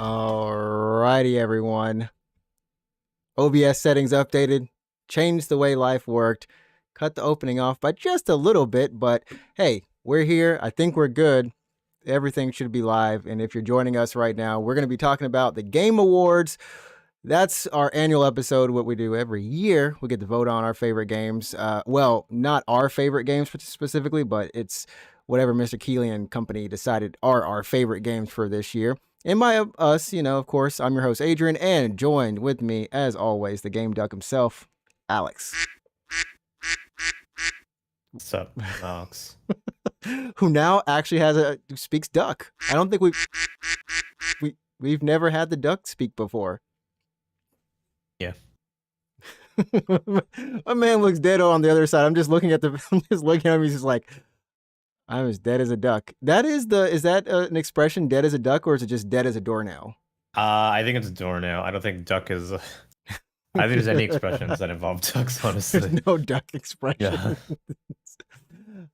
Alrighty, everyone. OBS settings updated, changed the way life worked, cut the opening off by just a little bit, but hey, we're here. I think we're good. Everything should be live. And if you're joining us right now, we're going to be talking about the Game Awards. That's our annual episode, what we do every year. We get to vote on our favorite games. Well, not our favorite games specifically, but it's whatever Mr. Keighley and company decided are our favorite games for this year. And by us, of course, I'm your host, Adrian, and joined with me, as always, the Game Duck himself, Alex. What's up, Alex? Who now actually speaks duck. I don't think we've never had the duck speak before. Yeah. My man looks dead on the other side. I'm just looking at him. He's just like, I'm as dead as a duck. Is that an expression, dead as a duck, or is it just dead as a doornail? I think it's a doornail. I don't think duck is. I think there's any expressions that involve ducks, honestly. There's no duck expression. Yeah.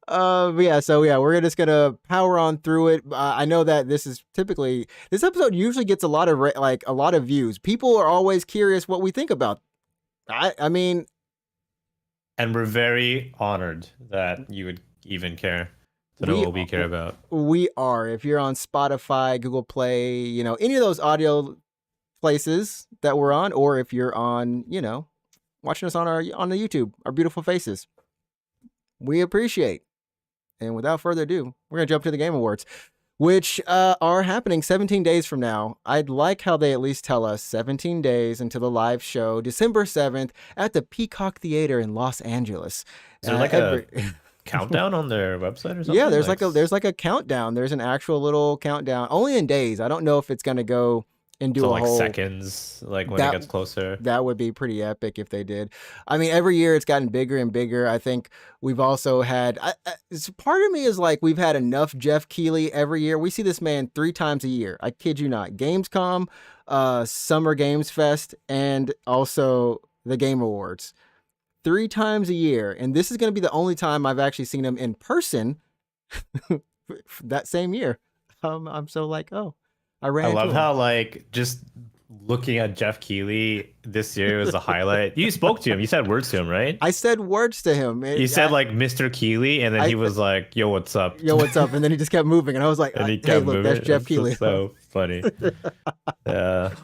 We're just gonna power on through it. I know that this episode usually gets a lot of views. People are always curious what we think about. I mean, and we're very honored that you would even care to know what we care about. We are. If you're on Spotify, Google Play, any of those audio places that we're on, or if you're on, watching us on the YouTube, our beautiful faces, we appreciate. And without further ado, we're going to jump to the Game Awards, which are happening 17 days from now. I'd like how they at least tell us 17 days until the live show, December 7th, at the Peacock Theater in Los Angeles. Is there a countdown on their website or something? Yeah, there's like a countdown. There's an actual little countdown, only in days. I don't know if it's going to go and do a whole seconds, like when it gets closer. That would be pretty epic if they did. I mean, every year it's gotten bigger and bigger. I think we've also had, part of me is like, we've had enough Jeff Keighley every year. We see this man 3 times a year. I kid you not. Gamescom, Summer Games Fest, and also the Game Awards. 3 times a year. And this is going to be the only time I've actually seen him in person that same year. I'm so like, oh. I love how just looking at Jeff Keighley this year was a highlight. You spoke to him. You said words to him, right? I said words to him. You said Mr. Keighley, and then he was like, "Yo, what's up?" Yo, what's up? And then he just kept moving, and I was like, "Hey, look, that's Jeff Keighley." So funny. Yeah.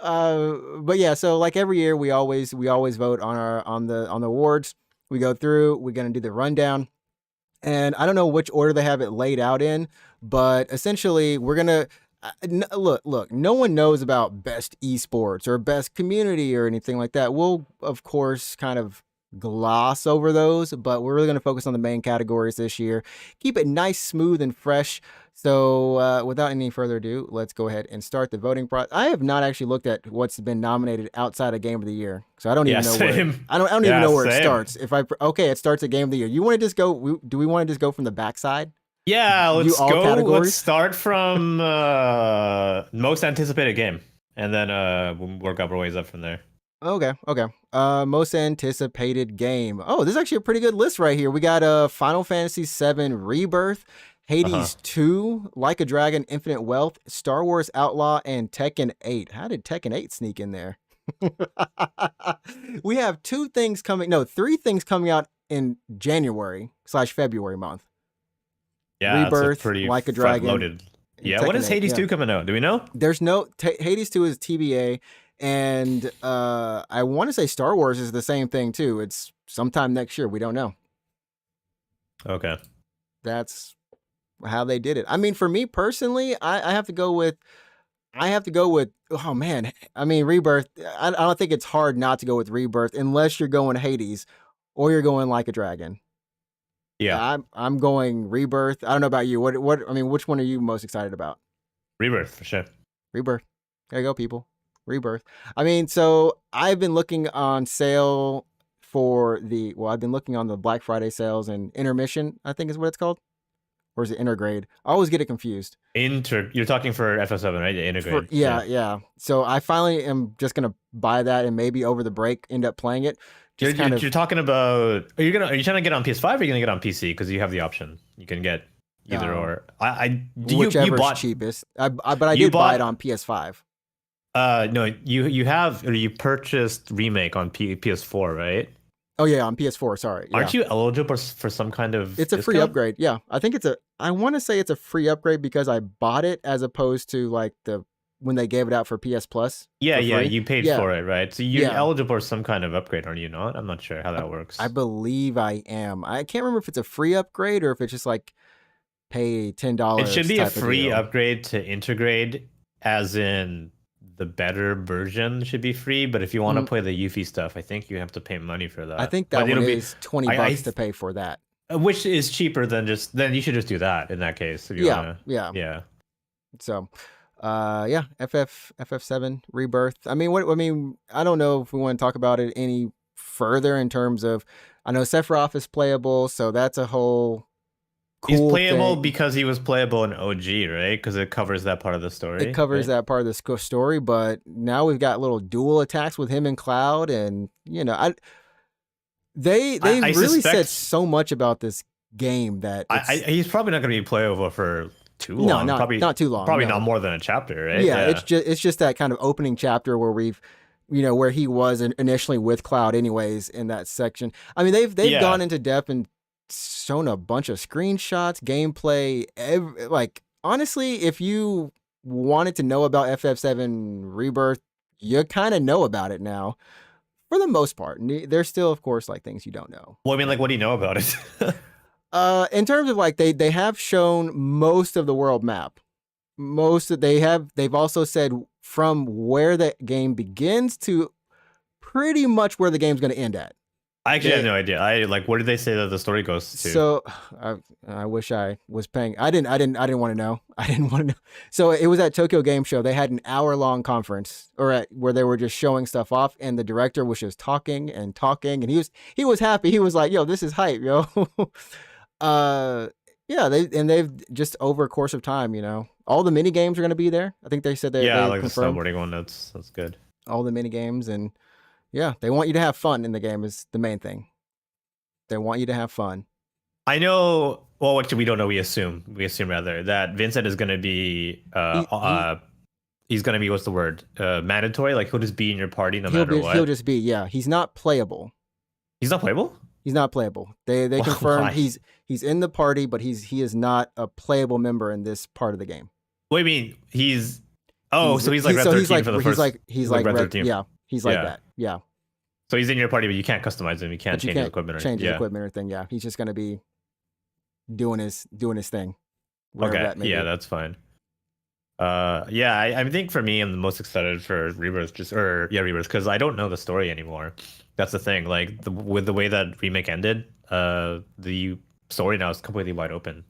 But yeah, so like every year, we always vote on the awards. We go through. We're gonna do the rundown, and I don't know which order they have it laid out in, but essentially, we're gonna. Look, no one knows about best esports or best community or anything like that. We'll, of course, kind of gloss over those, but we're really going to focus on the main categories this year. Keep it nice, smooth, and fresh. So without any further ado, let's go ahead and start the voting process. I have not actually looked at what's been nominated outside of Game of the Year, so I don't even know where. I don't even know where it starts. It starts at Game of the Year. You want to just go? Do we want to just go from the backside? Yeah, let's go. Categories? Let's start from most anticipated game, and then we'll work our ways up from there. Okay. Most anticipated game. Oh, this is actually a pretty good list right here. We got Final Fantasy VII Rebirth, Hades 2, Like a Dragon, Infinite Wealth, Star Wars Outlaw, and Tekken 8. How did Tekken 8 sneak in there? We have 3 things coming out in January/February month. Yeah, Rebirth, pretty Like a Dragon. Loaded. Yeah, when is Hades 2 coming out? Do we know? There's no Hades 2 is TBA, and I want to say Star Wars is the same thing too. It's sometime next year. We don't know. Okay, that's how they did it. I mean, for me personally, I have to go with. Oh man, I mean Rebirth. I don't think it's hard not to go with Rebirth unless you're going Hades or you're going Like a Dragon. Yeah, I'm going Rebirth. I don't know about you. Which one are you most excited about? Rebirth for sure. Rebirth. There you go, people. Rebirth. I mean, so I've been looking on sale I've been looking on the Black Friday sales and Intermission, I think is what it's called. Or is it Intergrade? I always get it confused. You're talking for FS7, right? The Intergrade. Yeah. So I finally am just gonna buy that and maybe over the break end up playing it. You're talking about. Are you trying to get on PS5 or are you gonna get on PC? Because you have the option. You either or. You Whichever's bought cheapest. But I you did buy bought it on PS5. no, you purchased Remake on PS4, right? Oh yeah, on PS4. Sorry. Yeah. Aren't you eligible for some kind of It's a free discount? upgrade. Yeah, I think I want to say it's a free upgrade because I bought it as opposed to like when they gave it out for PS Plus. Yeah, for yeah, free. you paid Yeah, for it, right? So you're yeah. eligible for some kind of upgrade, are you not? I'm not sure how that works. I believe I am. I can't remember if it's a free upgrade or if it's just like pay $10. It should be a type of free deal. upgrade to integrate, as in the better version should be free. But if you want to play the Yuffie stuff, I think you have to pay money for that. I think that But one it'll be is $20 to pay for that. which is cheaper than then you should just do that in that case. If you Yeah, wanna, yeah. So, yeah, FF7 Rebirth. I mean, I don't know if we want to talk about it any further in terms of. I know Sephiroth is playable, so that's a whole. Cool He's playable thing. because he was playable in OG, right? Because it covers that part of the story. It covers right? that part of the story, but now we've got little dual attacks with him and Cloud, and they really said so much about this game that he's probably not going to be playable for too long. No, not too long. Probably not more than a chapter, right? Yeah, it's just that kind of opening chapter where where he was initially with Cloud, anyways, in that section. I mean, they've gone into depth and shown a bunch of screenshots, gameplay. Like honestly, if you wanted to know about FF7 Rebirth, you kind of know about it now. For the most part, there's still, of course, like things you don't know. Well, I mean, like, what do you know about it? In terms of like they have shown most of the world map. They've also said from where the game begins to pretty much where the game's going to end at. I actually have no idea. What did they say that the story goes to? So I wish I was paying. I didn't want to know. I didn't want to know. So it was at Tokyo Game Show. They had an hour-long conference where they were just showing stuff off, and the director was just talking, and he was happy. He was like, "Yo, this is hype, yo." Yeah, they've just over a course of time, all the mini games are going to be there. I think they said they like confirmed the snowboarding one. That's good. All the mini games, and yeah, they want you to have fun in the game is the main thing. They want you to have fun. I know. Well, what we don't know. We assume rather that Vincent is going to be he's going to be, what's the word? Mandatory. Like he'll just be in your party no matter what. He'll just be, yeah. He's not playable. He's not playable? He's not playable. They confirmed he's in the party, but he is not a playable member in this part of the game. What do you mean? So he's like Red 13 for the first. He's like Red 13. Yeah, he's like that. Yeah. So he's in your party, but you can't customize him. You can't change his equipment. Change his equipment or thing. Yeah, he's just gonna be doing his thing. Okay. Yeah, that's fine. I think for me, I'm the most excited for Rebirth, Rebirth, because I don't know the story anymore. That's the thing. Like with the way that Remake ended, the story now is completely wide open.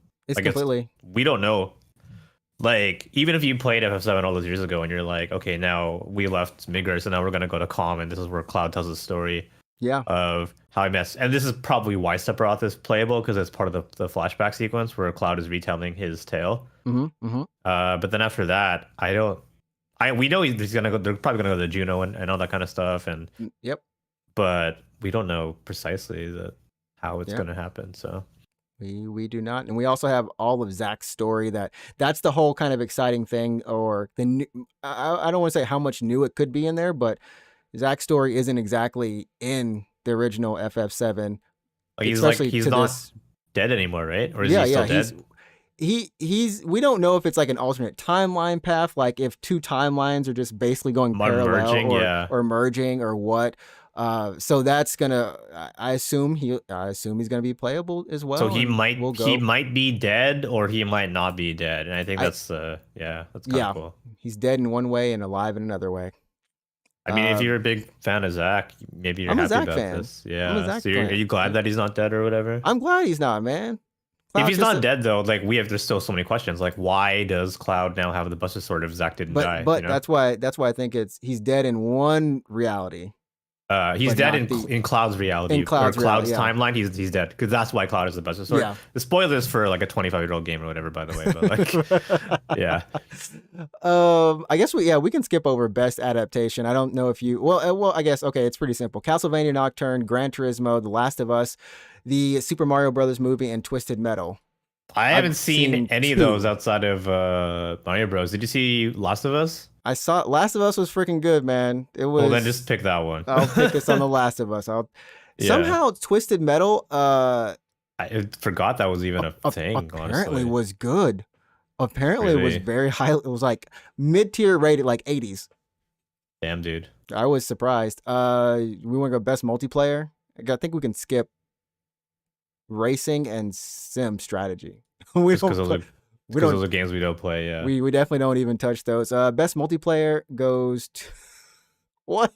We don't know. Like, even if you played FF7 all those years ago and you're like, okay, now we left Midgar, so now we're going to go to Calm, and this is where Cloud tells the story of how he messed. And this is probably why Sephiroth is playable, because it's part of the flashback sequence where Cloud is retelling his tale. But then after that, we know he's going to go, they're probably going to go to Juno and all that kind of stuff. And but we don't know precisely how it's going to happen, so... We do not, and we also have all of Zack's story. That's the whole kind of exciting thing, or I don't want to say how much new it could be in there, but Zack's story isn't exactly in the original FF7. Like he's not dead anymore, right? Or is he still dead? He's we don't know if it's like an alternate timeline path, like if two timelines are just basically going parallel or merging or what. So that's gonna. I assume he's gonna be playable as well. So he might be dead, or he might not be dead, and I think that's kind of cool. He's dead in one way and alive in another way. I mean, if you're a big fan of Zack, maybe you're happy about this. Yeah. So are you glad that he's not dead or whatever? I'm glad he's not, man. If he's not dead though, like there's still so many questions. Like, why does Cloud now have the Buster Sword if Zack didn't die? But that's why I think he's dead in one reality. He's dead in Cloud's reality. In Cloud's timeline, he's dead, because that's why Cloud is the Buster Sword. Yeah. The spoilers for like a 25-year-old game or whatever, by the way. But like, yeah. I guess we can skip over best adaptation. I don't know if you. Well, I guess okay. It's pretty simple. Castlevania Nocturne, Gran Turismo, The Last of Us, the Super Mario Brothers movie, and Twisted Metal. I I've haven't seen seen any of 2. those outside of Mario Bros. Did you see Last of Us? I saw Last of Us was freaking good, man. It Well, then just was. pick that one. I'll pick this on The Last of Us. I'll Yeah, somehow Twisted Metal. I forgot that was even a thing. Apparently Honestly, was good. Apparently it was really, very high. It was like mid-tier rated, like 80s. damn, dude. I was surprised. We want to go best multiplayer. I think we can skip racing and sim strategy. we Just don't. because those Play, are we because those don't. are games we don't play. Yeah. We definitely don't even touch those. Best multiplayer goes to what?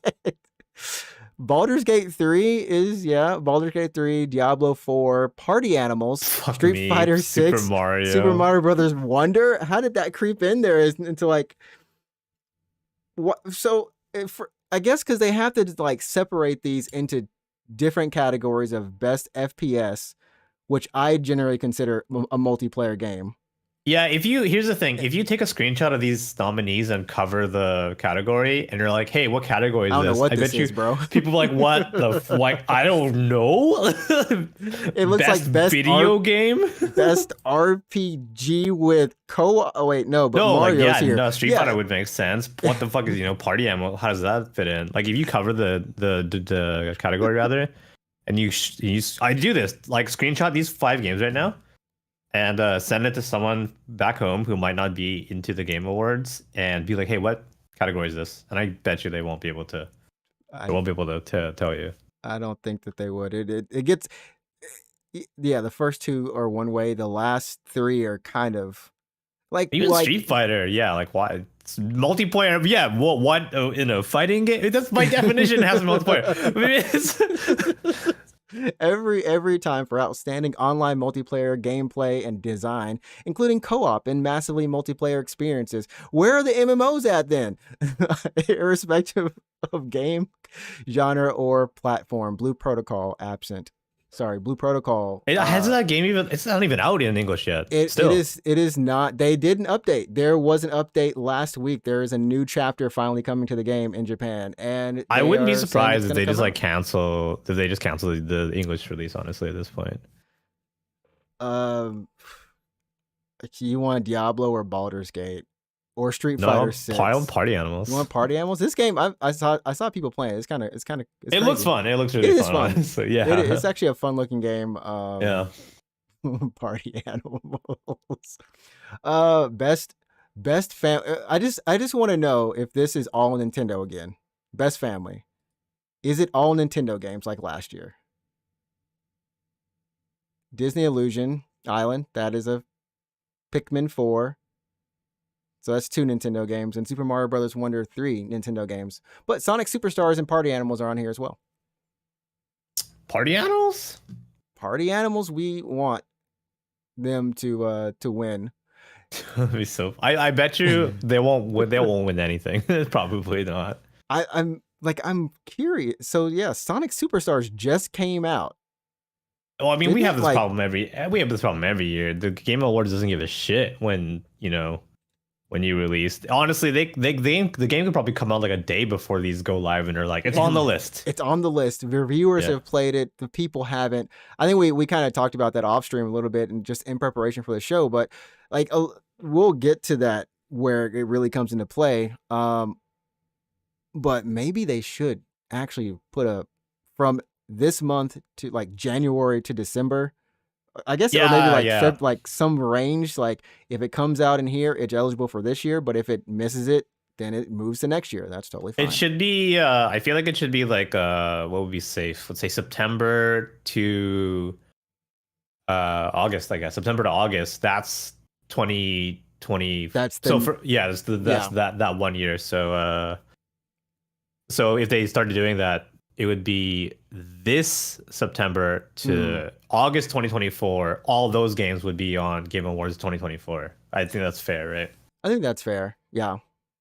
Baldur's Gate 3 is Baldur's Gate 3, Diablo 4, Party Animals, Fuck Street me, Fighter Super 6, Mario. Super Mario Brothers Wonder. How did that creep in there into like what? So I guess because they have to like separate these into different categories of best FPS, which I generally consider a multiplayer game. Yeah, here's the thing, if you take a screenshot of these nominees and cover the category, and you're like, "Hey, what category is I don't know this?" what I this bet is, you bro. people are like, "What the like? I don't know." It looks Best like best video game. best RPG with co. Oh wait, no, but No, like Mario's here. no, Street Fighter would make sense. What the fuck is Party Animal? How does that fit in? Like if you cover the category rather, and I do this like screenshot these 5 games right now, and send it to someone back home who might not be into the Game Awards, and be like, "Hey, what category is this?" And I bet you they won't be able to. They won't be able to tell you. I don't think that they would. It gets. Yeah, the first 2 are one way. The last 3 are kind of like Even Street Fighter, yeah, like why? It's multiplayer, yeah. What in a fighting game? That's my definition. Has multiplayer. I mean, every time for outstanding online multiplayer gameplay and design, including co-op and massively multiplayer experiences. Where are the MMOs at then? Irrespective of game, genre, or platform. Blue Protocol absent. Sorry, Blue Protocol. has that game even? It's not even out in English yet. It is not. They did an update. There was an update last week. There is a new chapter finally coming to the game in Japan, and I wouldn't be surprised if they just like cancel. If they just cancel the English release, honestly, at this point. You want Diablo or Baldur's Gate or Street Fighter 6? Party Animals. You want Party Animals? This game, I saw people playing. It looks fun. It looks really fun. Honestly. Yeah, it's actually a fun looking game. Yeah. Party Animals. Best family. I just want to know if this is all Nintendo again. Best family. Is it all Nintendo games like last year? Disney Illusion Island. That is a Pikmin 4. So that's 2 Nintendo games, and Super Mario Brothers Wonder 3 Nintendo games. But Sonic Superstars and Party Animals are on here as well. Party Animals? Party Animals, we want them to win. Be so. I bet you they won't win anything. Probably not. I'm curious. So yeah, Sonic Superstars just came out. Well, I mean, we have this problem every year. The Game Awards doesn't give a shit when you release. Honestly, the game could probably come out like a day before these go live, and they're like, it's on the list. It's on the list. The reviewers have played it. The people haven't. I think we kind of talked about that off stream a little bit, and just in preparation for the show. But like, we'll get to that where it really comes into play. But maybe they should actually put from this month to like January to December. I guess, or maybe like some range. Like if it comes out in here, it's eligible for this year. But if it misses it, then it moves to next year. That's totally fine. It should be. I feel like it should be like what would be safe? Let's say September to August. I guess September to August. That's 2020. That's that 1 year. So if they started doing that, it would be this September to August 2024. All those games would be on Game Awards 2024. I think that's fair, right? I think that's fair. Yeah,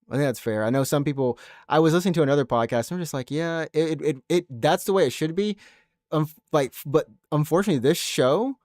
I think that's fair. I know some people. I was listening to another podcast, and I'm just like, yeah, it that's the way it should be. But unfortunately, this show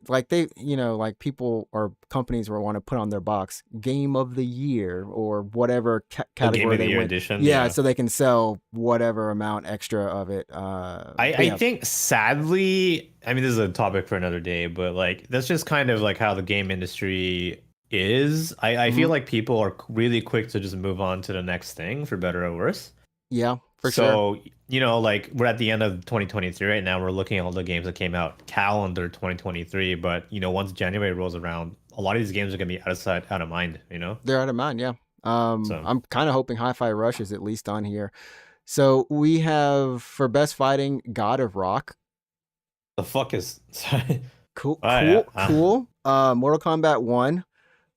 like they, like people or companies will want to put on their box game of the year or whatever A Game category of the they Year win. edition. Yeah, Yeah. so they can sell whatever amount extra of it. But I yeah, think sadly, I mean, this is a topic for another day, but like that's just kind of like how the game industry is. I feel mhm, like people are really quick to just move on to the next thing for better or worse. yeah, for sure. So, like we're at the end of 2023 right now. We're looking at all the games that came out calendar 2023, but once January rolls around, a lot of these games are gonna be out of sight, out of mind. They're out of mind. Yeah. So I'm kind of hoping Hi-Fi Rush is at least on here. So we have for best fighting God of Rock. the fuck is sorry. Cool, Oh yeah. cool, cool. Mortal Kombat 1,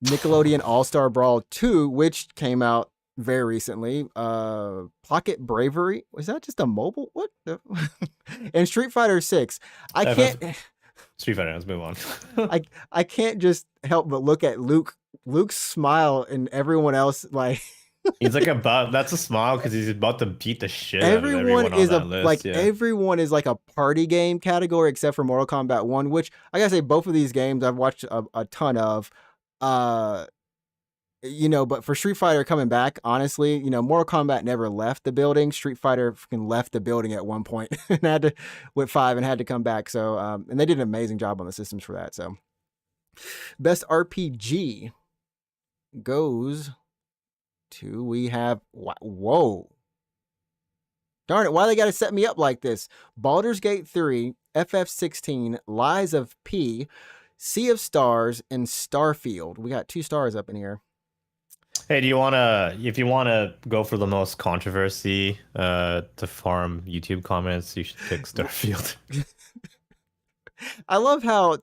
Nickelodeon All-Star Brawl 2, which came out very recently. Pocket Bravery. Was that just a mobile? What the? And Street Fighter 6. I FF can't Street Fighter, let's move on. I can't just help but look at Luke's smile and everyone else like He's like that's a smile because he's about to beat the shit out of everyone everyone on is that list. Yeah. everyone is like a party game category except for Mortal Kombat 1, which I gotta say both of these games I've watched a ton of. Uh but for Street Fighter coming back, honestly, Mortal Kombat never left the building. Street Fighter fucking left the building at one point and had to with 5 and had to come back. So and they did an amazing job on the systems for that. So best RPG goes to we have whoa. Darn it, why they got to set me up like this? Baldur's Gate 3, FF16, Lies of P, Sea of Stars, and Starfield. We got 2 stars up in here. Hey, if you wanna go for the most controversy to farm YouTube comments, you should pick Starfield. I love how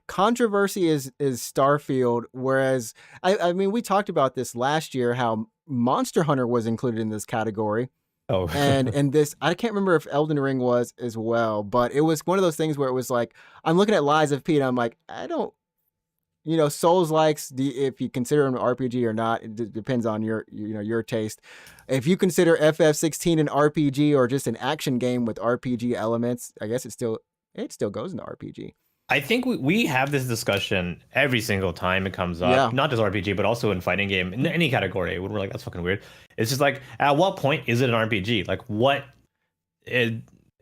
controversy is Starfield, whereas I mean we talked about this last year how Monster Hunter was included in this category. Oh, And this I can't remember if Elden Ring was as well, but it was one of those things where it was like I'm looking at Lies of P and I'm like I don't Souls likes if you consider them an RPG or not, it depends on your taste. If you consider FF16 an RPG or just an action game with RPG elements, I guess it still goes into RPG. I think we have this discussion every single time it comes up, Yeah. not just RPG, but also in fighting game, in any category. When we're like, that's fucking weird. It's just like, at what point is it an RPG? Like,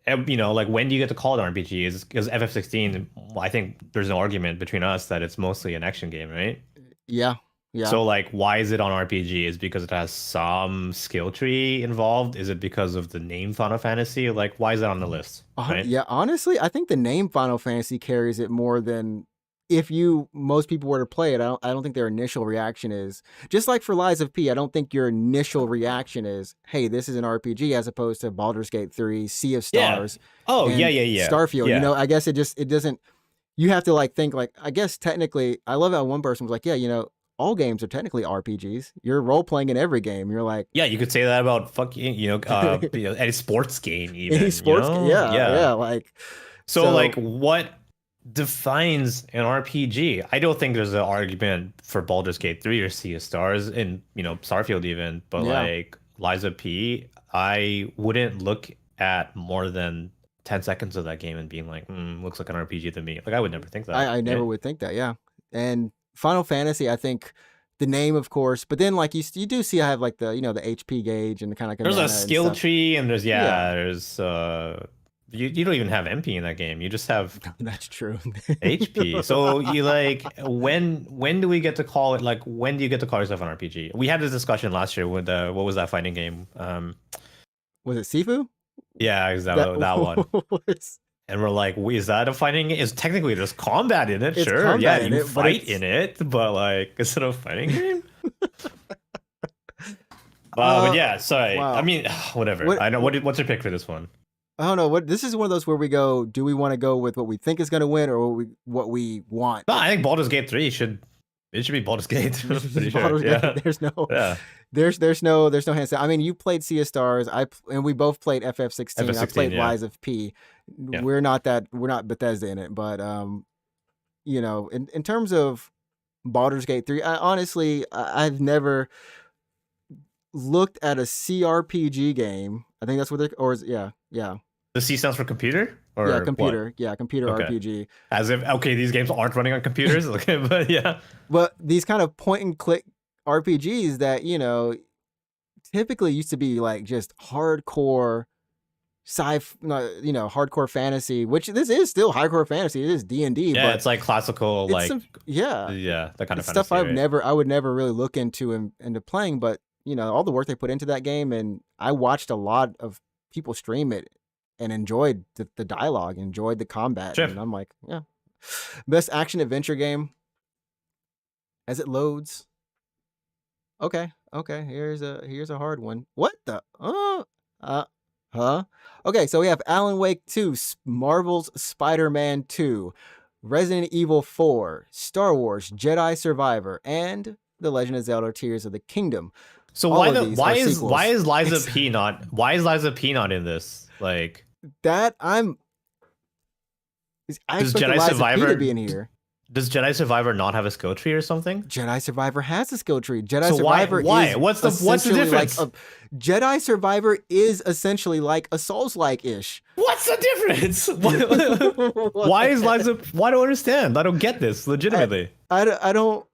like when do you get to call it an RPG? Is because FF16, I think there's no argument between us that it's mostly an action game, right? Yeah. Yeah. So like, why is it on RPG? Is it because it has some skill tree involved? Is it because of the name Final Fantasy? Like, why is it on the list? Right? Yeah, honestly, I think the name Final Fantasy carries it more than if most people were to play it. I don't think their initial reaction is just like for Lies of P. I don't think your initial reaction is, "Hey, this is an RPG," as opposed to Baldur's Gate 3, Sea of Yeah. Stars, Oh, and yeah. Starfield. Yeah. I guess it doesn't. You have to like think like I guess technically. I love how one person was like, "Yeah, all games are technically RPGs. You're role playing in every game." You're like, Yeah, you could say that about fucking, any sports game even. any sports, yeah, like So like what defines an RPG? I don't think there's an argument for Baldur's Gate 3 or Sea of Stars and, Starfield even, but Yeah. like Lies of P, I wouldn't look at more than 10 seconds of that game and being like, looks like an RPG to me. Like I would never think that. I never would think that, yeah. And Final Fantasy, I think the name, of course, but then like you do see I have like the the HP gauge and the kind of There's a skill tree and there's Yeah. there's you don't even have MP in that game. You just have That's true. HP. So you like when do we get to call it like when do you get to call yourself an RPG? We had this discussion last year with what was that fighting game? Was it Sifu? Yeah, exactly that one. And we're like, is that a fighting game? Is technically there's combat in it, It's sure. combat Yeah, in you it, but fight it's- in it, but like is it a fighting game? But yeah, sorry. wow. I mean, whatever. What- I know. What's your pick for this one? I don't know. This is one of those where we go, do we want to go with what we think is going to win or what we want? No, I think Baldur's Gate 3 should be Baldur's Gate. Pretty sure. Baldur's Yeah. Gate, there's no Yeah. there's no hands down. I mean, you played Sea of Stars, and we both played FF16. I FF16, played yeah. Lies of P. Yeah. We're not Bethesda in it, but in terms of Baldur's Gate 3, I've never looked at a CRPG game. I think that's what yeah. The C stands for computer? or Yeah, what? computer. Yeah, computer Okay. RPG. As if okay, these games aren't running on computers. Okay, but yeah. But these kind of point and click RPGs that, typically used to be like just hardcore hardcore fantasy, which this is still hardcore fantasy. It is D&D, Yeah, but it's like classical, it's like some, yeah, yeah, that kind of it's stuff fantasy, right? I would never really look into playing, but all the work they put into that game, and I watched a lot of people stream it and enjoyed the dialogue, enjoyed the combat, Sure. and I'm like, yeah, best action adventure game as it loads. Okay, here's a hard one. What the? Huh? Okay, so we have Alan Wake 2, Marvel's Spider-Man 2, Resident Evil 4, Star Wars Jedi Survivor, and The Legend of Zelda: Tears of the Kingdom. So All of these are why is sequels. Liza P not in this? Like, That I does expected Jedi Liza P to Survivor be in here. does Jedi Survivor not have a skill tree or something? Jedi Survivor has a skill tree. Jedi So Survivor why? is What's the essentially difference? Jedi Survivor is essentially like a Souls-like ish. What's the difference? Why is Liza? Why don't I understand? I don't get this legitimately. I don't.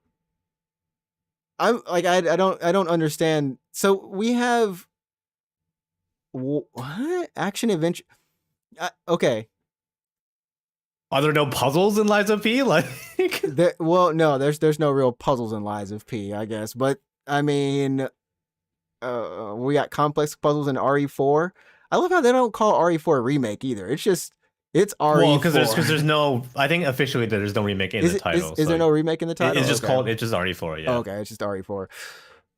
I'm like I don't understand. So we have what action adventure? Okay. Are there no puzzles in Liza P? Like, Well, no, there's no real puzzles in Lies of P, I guess. But I mean, we got complex puzzles in RE4. I love how they don't call RE4 a remake either. It's RE4. well, because there's no. I think officially there's no remake in the title. Is there no remake in the title? It's just called. It's just RE4. Yeah. Oh, okay, it's just RE4.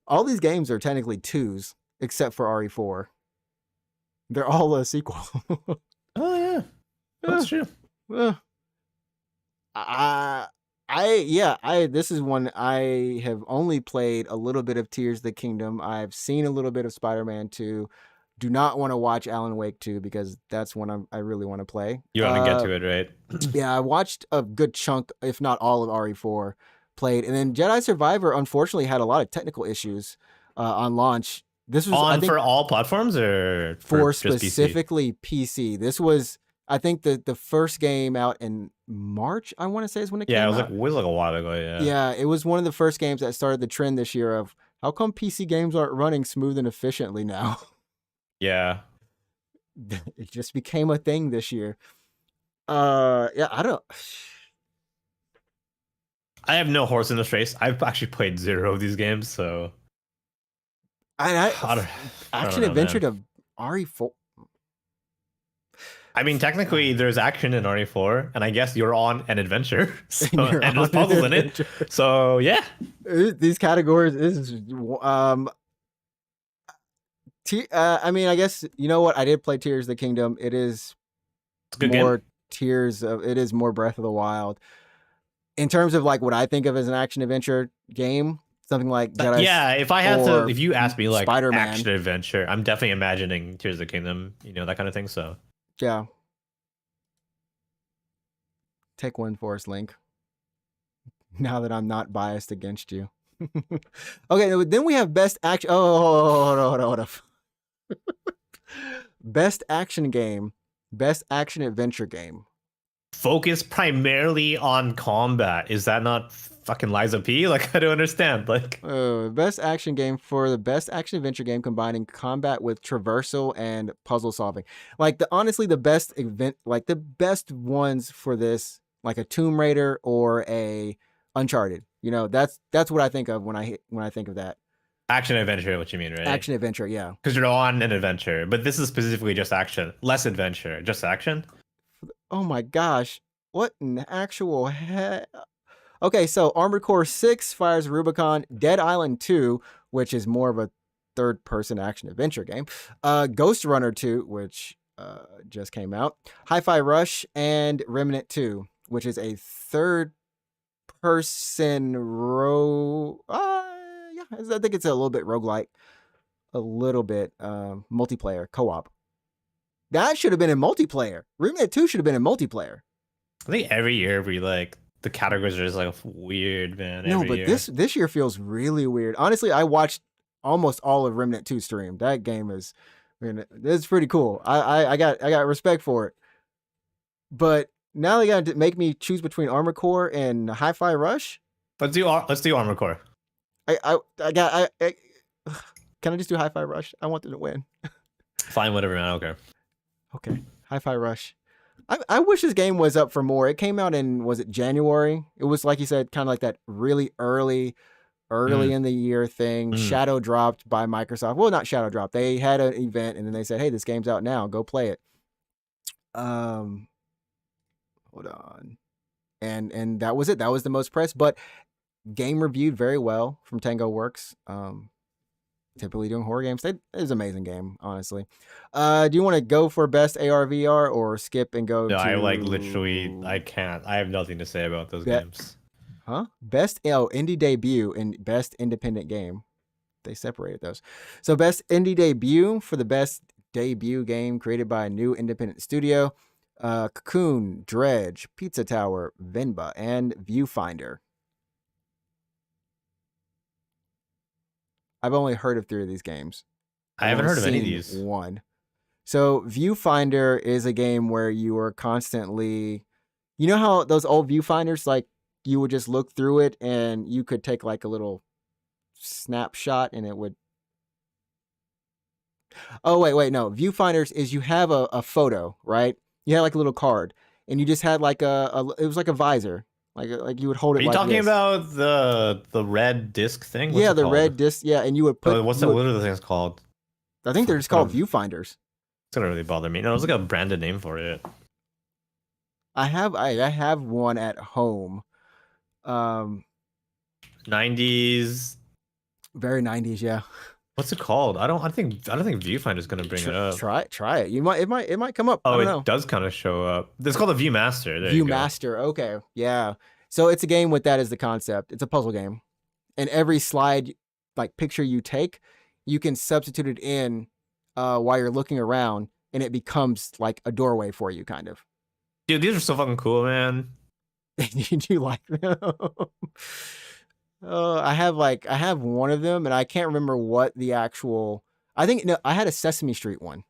All these games are technically 2s, except for RE4. They're all a sequel. Oh yeah, that's true. This is one I have only played a little bit of Tears of the Kingdom. I've seen a little bit of Spider-Man 2. Do not want to watch Alan Wake 2 because that's one I really want to play. You want to get to it, right? Yeah, I watched a good chunk, if not all, of RE4 played, and then Jedi Survivor unfortunately had a lot of technical issues on launch. This was I think, for all platforms or for just specifically PC. This was, I think, the first game out in March, I want to say, is when it came out. Yeah, it was like a while ago. Yeah. Yeah, it was one of the first games that started the trend this year of how come PC games aren't running smooth and efficiently now. Yeah. It just became a thing this year. Yeah, I have no horse in this race. I've actually played 0 of these games, so action adventure to RE4. I mean, technically, there's action in RE4, and I guess you're on an adventure, and there's puzzles in it. So yeah, these categories is I mean, I guess you know what? I did play Tears of the Kingdom. It is more game. It is more Breath of the Wild. In terms of like what I think of as an action adventure game, something like Jedi. Yeah, if you ask me like Spider-Man. Action adventure, I'm definitely imagining Tears of the Kingdom, that kind of thing. So yeah, take one for us, Link. Now that I'm not biased against you. Okay, then we have best action. Oh, hold on. Best action game, best action adventure game. Focus primarily on combat. Is that not fucking Liza P? Like, I don't understand. Like, best action game for the best action adventure game combining combat with traversal and puzzle solving. Like honestly, the best the best ones for this, like a Tomb Raider or a Uncharted. That's what I think of when I think of that. Action adventure, what you mean, right? Action adventure, yeah. Because you're on an adventure, but this is specifically just action, less adventure, just action. Oh my gosh, what an actual heck. Okay, so Armored Core 6, Fires of Rubicon, Dead Island 2, which is more of a third-person action adventure game, Ghost Runner 2, which just came out, Hi-Fi Rush, and Remnant 2, which is a third-person I think it's a little bit roguelike, a little bit multiplayer co-op. That should have been in multiplayer. Remnant 2 should have been in multiplayer. I think every year the categories are just like weird, man. No, but this year feels really weird. Honestly, I watched almost all of Remnant 2 stream. That game is, it's pretty cool. I got respect for it. But now they gotta make me choose between Armored Core and Hi-Fi Rush. Let's do Armored Core. I got I can I just do Hi-Fi Rush? I want them to win. Fine, whatever, man. I don't care. Okay, Hi-Fi Rush. I wish this game was up for more. It came out in, was it January? It was like you said, kind of like that really early in the year thing. Shadow dropped by Microsoft. Well, not shadow dropped. They had an event and then they said, "Hey, this game's out now. Go play it." Hold on. And that was it. That was the most press, but game reviewed very well from Tango Works. Typically doing horror games. It was an amazing game, honestly. Do you want to go for best AR VR or skip and go No, to... I like literally, I can't. I have nothing to say about those games. Huh? Best indie debut and best independent game. They separated those. So best indie debut, for the best debut game created by a new independent studio, Cocoon, Dredge, Pizza Tower, Venba, and Viewfinder. I've only heard of 3 of these games. I haven't heard of any of these. One. So Viewfinder is a game where you are constantly, you know how those old viewfinders, like you would just look through it and you could take like a little snapshot and it would. Oh, wait, no. Viewfinders is you have a photo, right? You had like a little card and you just had like it was like a visor. Like you would hold it. Are you like talking this. about the red disc thing? What's the red disc. Yeah, and you would put. What are the things called? I think they're just called viewfinders. It's gonna really bother me. No, there's like a branded name for it. I have one at home. 90s. Very 90s, yeah. What's it called? I don't think Viewfinder's gonna bring it up. Try it. It might come up. Oh, it does kind of show up. It's called a Viewmaster. Viewmaster. Okay, yeah. So it's a game with that as the concept. It's a puzzle game, and every slide, like picture you take, you can substitute it in while you're looking around, and it becomes like a doorway for you, kind of. Dude, these are so fucking cool, man. Do you like them? I have one of them, and I can't remember what the actual. I think I had a Sesame Street one.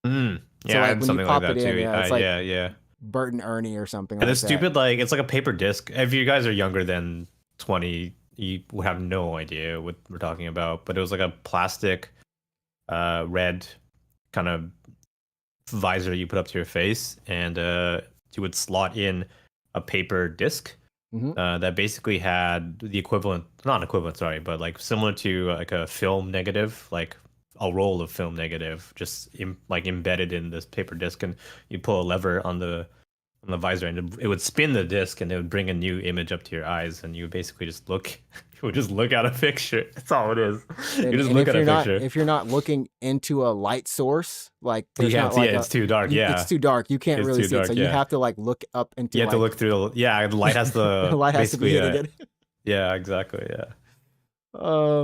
Yeah, so like when you pop like it in, yeah, it's like yeah, Bert and Ernie or something. And like it's stupid, like it's like a paper disc. If you guys are younger than 20, you would have no idea what we're talking about. But it was like a plastic, red kind of visor you put up to your face, and you would slot in a paper disc. That basically had the equivalent, not equivalent, sorry, but like similar to like a film negative, like a roll of film negative, just like embedded in this paper disc, and you pull a lever on the visor, and it would spin the disc, and it would bring a new image up to your eyes, and you would basically just look. You would just look at a picture. That's all it is. You just look at a picture. If you're not looking into a light source, like it's too dark. It's too dark. You can't really see it, so you have to like look up into. You have to look through. The light has to. The light has to be hitting it. Yeah, exactly. Yeah.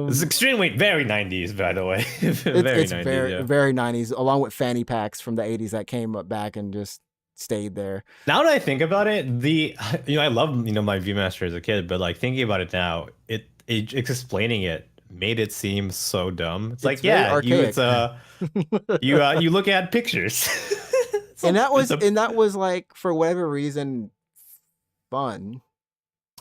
It's extremely very 90s, by the way. It's 90s, very 90s, along with fanny packs from the 80s that came up back and just stayed there. Now that I think about it, I love my Viewmaster as a kid, but like thinking about it now, it's explaining it made it seem so dumb. It's like archaic. You look at pictures, and that was like, for whatever reason, fun.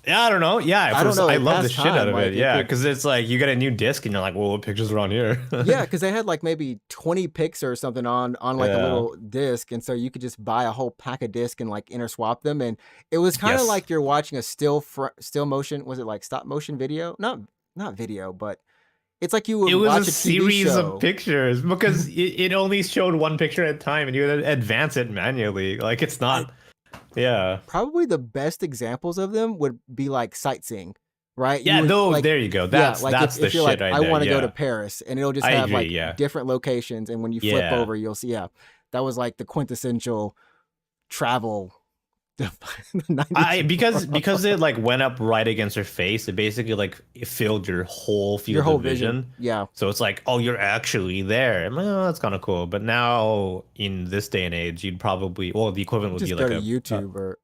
Yeah, I don't know. Yeah, I love the shit out of it. Yeah, because it's like you get a new disc and you're like, well, what pictures are on here? Yeah, because they had like maybe 20 pics or something on like a little disc, and so you could just buy a whole pack of disc and like interswap them, and it was kind of like you're watching a still motion. Was it like stop motion video? Not video, but it's like you would watch a series of pictures, because it only showed one picture at a time, and you would advance it manually. Like it's not. Yeah, probably the best examples of them would be like sightseeing, right? Yeah, there you go. That's the shit. Like, I want to go to Paris, and it'll just have different locations, and when you flip over, you'll see. Yeah, that was like the quintessential travel. because it like went up right against her face. It basically like it filled your whole field of vision. Yeah. So it's like, oh, you're actually there. I'm like, oh, that's kind of cool. But now in this day and age, you'd probably the equivalent would just be like a YouTube or.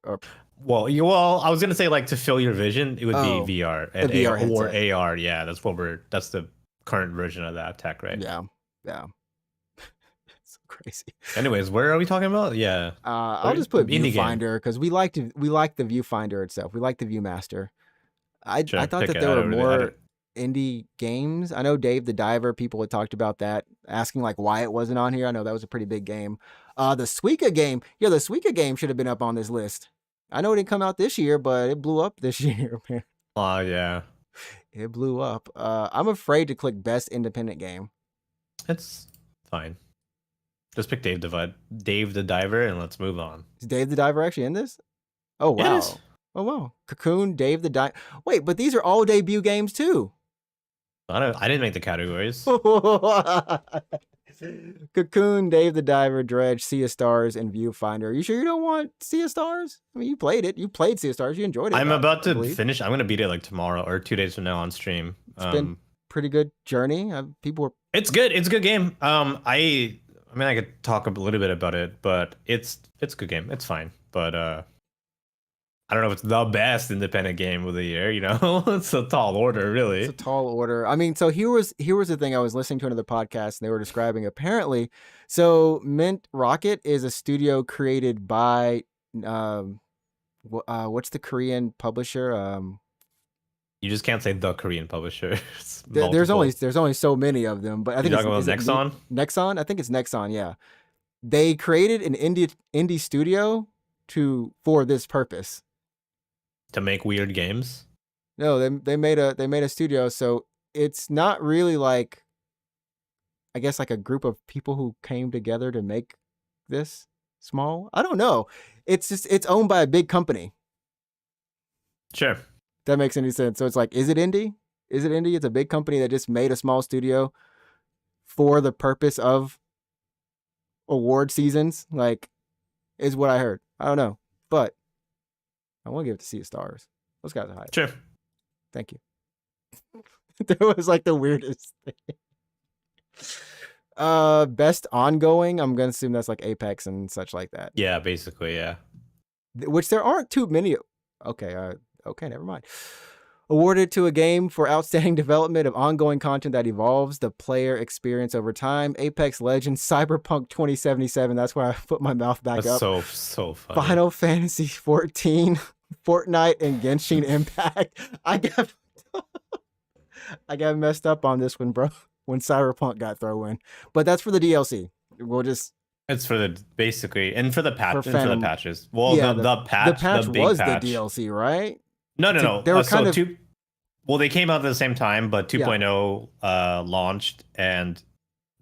Well, I was gonna say like to fill your vision, it would be VR and VR or AR. Yeah, that's the current version of that tech, right? Yeah. So crazy. Anyways, where are we talking about? Yeah. I'll just put Indie game. Viewfinder because we like the Viewfinder itself. We like the Viewmaster. I Sure, thought pick that it. there I were don't really- I more don't- indie games. I know Dave the Diver, people had talked about that, asking like why it wasn't on here. I know that was a pretty big game. The Suika game, the Suika game should have been up on this list. I know it didn't come out this year, but it blew up this year, man. Oh yeah, It blew up. I'm afraid to click best independent game. it's fine. Just pick Dave the Diver, and let's move on. Is Dave the Diver actually in this? Oh wow. Yeah, it is. Oh wow. Cocoon, Dave the Diver. Wait, but these are all debut games too. I didn't make the categories. Cocoon, Dave the Diver, Dredge, Sea of Stars, and Viewfinder. Are you sure you don't want Sea of Stars? I mean, you played it. You played Sea of Stars. You enjoyed it. I'm about I to believe. finish. I'm gonna beat it like tomorrow or 2 days from now on stream. It's been pretty good journey. People were. It's good. It's a good game. I mean, I could talk a little bit about it, but it's a good game. It's fine. But I don't know if it's the best independent game of the year. You know, it's a tall order, really. It's a tall order. I mean, so here was the thing. I was listening to another podcast, and they were describing apparently. So Mint Rocket is a studio created by, what's the Korean publisher? You just can't say the Korean publisher. There's only so many of them, but I think You're talking about Nexon. Nexon, I think it's Nexon. Yeah, they created an indie studio for this purpose. To make weird games. No, they made a studio, so it's not really like, I guess, like a group of people who came together to make this small. I don't know. It's owned by a big company. Sure. That makes any sense. So it's like, is it indie? Is it indie? It's a big company that just made a small studio for the purpose of award seasons. Like, is what I heard. I don't know, but I want to give it to Sea of Stars. Those guys are hype. Sure. Thank you. That was like the weirdest thing. Best ongoing, I'm gonna assume that's like Apex and such like that. Yeah, basically, yeah. Which there aren't too many. Okay, never mind. Awarded to a game for outstanding development of ongoing content that evolves the player experience over time. Apex Legends, Cyberpunk 2077. That's where I put my mouth back That's up. so funny. Final Fantasy 14, Fortnite, and Genshin Impact. I got messed up on this one, bro, when Cyberpunk got thrown in. But that's for the DLC. We'll just. It's for the basically and for the patch and for the Phantom. patches. Well, Yeah, the patch, the patch big was patch. the DLC, right? No. They were So kind of. well, they came out at the same time, but Yeah. 2.0 launched, and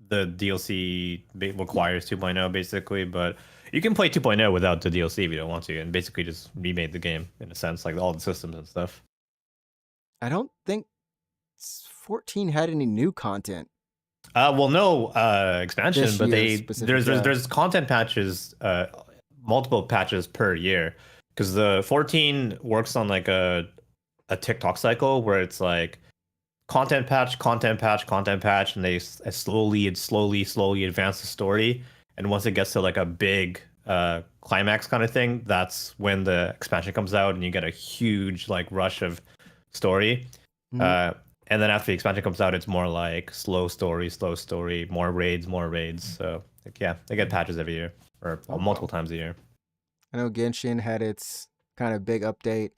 the DLC requires 2.0 basically. But you can play 2.0 without the DLC if you don't want to, and basically just remade the game in a sense, like all the systems and stuff. I don't think 14 had any new content. Well, no expansion, This but year specific, there's content patches, multiple patches per year, because the 14 works on like a TikTok cycle where it's like content patch, and they slowly advance the story, and once it gets to like a big climax kind of thing, that's when the expansion comes out, and you get a huge like rush of story. Mhm. And then after the expansion comes out, it's more like slow story, more raids. So like, yeah, they get patches every year or multiple times a year. I know Genshin had its kind of big update.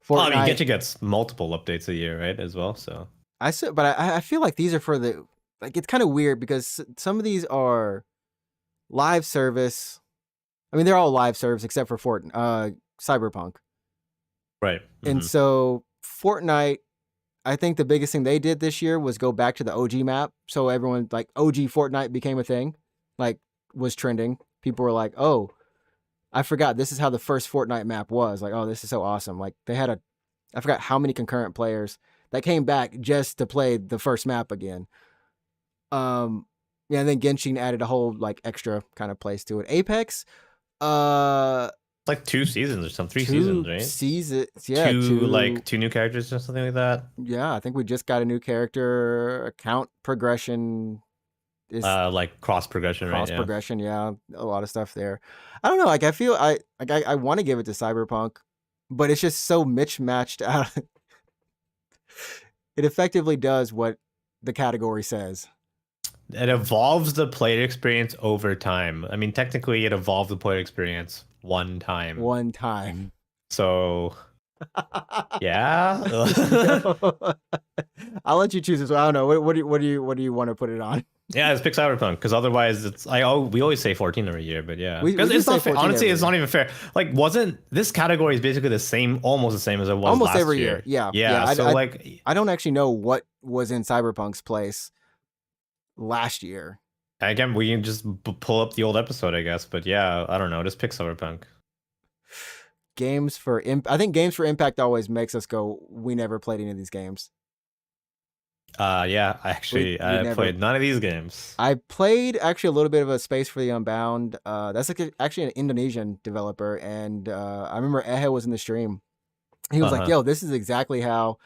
Well, I Fortnite, mean, Genshin gets multiple updates a year, right? As well. So but I feel like these are for the, like, it's kind of weird because some of these are live service. I mean, they're all live service except for Cyberpunk. right. And so Fortnite, I think the biggest thing they did this year was go back to the OG map. So everyone, like, OG Fortnite became a thing, like, was trending. People were like, oh, I forgot this is how the first Fortnite map was. Like, oh, this is so awesome. Like, they had I forgot how many concurrent players that came back just to play the first map again. Yeah, and then Genshin added a whole like extra kind of place to it. Apex, It's like 2 seasons or something, 3 seasons, right? Seasons, yeah. Two new characters or something like that. Yeah, I think we just got a new character. Account progression is Like cross progression, right? cross progression. Yeah, a lot of stuff there. I don't know. Like, I feel I want to give it to Cyberpunk, but it's just so mismatched out. It effectively does what the category says. it evolves the player experience over time. I mean, technically, it evolved the player experience one time. One time. So, yeah. I'll let you choose this one. I don't know. What do you want to put it on? Yeah, it's pick Cyberpunk because otherwise it's we always say 14 every year, but yeah, We because do it's say not fair. 14 Honestly, every it's not even fair. Like, wasn't this category is basically the same, almost the same as it was Almost last every year? year. Yeah. Yeah. So I don't actually know what was in Cyberpunk's place last year. again, we can just pull up the old episode, I guess. But yeah, I don't know. Just pick Cyberpunk. I think Games for Impact always makes us go, we never played any of these games. Yeah, I played none of these games. I played actually a little bit of a Space for the Unbound. That's like actually an Indonesian developer, and I remember Ehe was in the stream. He was like, "Yo, this is exactly how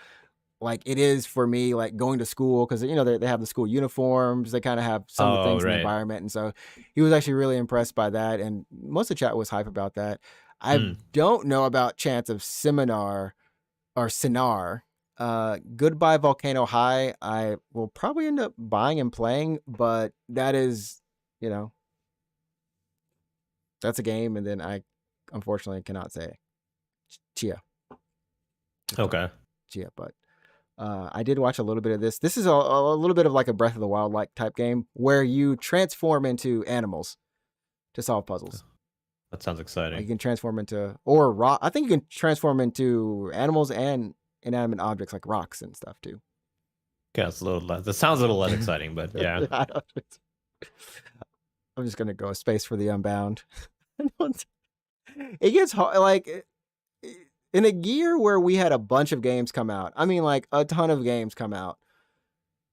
like it is for me, like going to school, because you know they have the school uniforms, they kind of have some of the things in the environment." And so he was actually really impressed by that, and most of the chat was hype about that. I don't know about Chance of Seminar or Sinar. Goodbye Volcano High, I will probably end up buying and playing, but that is, you know, that's a game, and then I unfortunately cannot say Chia. Okay. Chia, but I did watch a little bit of this. This is a little bit of like a Breath of the Wild like type game where you transform into animals to solve puzzles. That sounds exciting. Like you can transform into rock. I think you can transform into animals and inanimate objects like rocks and stuff too. Yeah, it's a little less. That sounds a little less exciting, but yeah. I'm just gonna go Space for the Unbound. It gets hard, like in a year where we had a bunch of games come out. I mean, like a ton of games come out.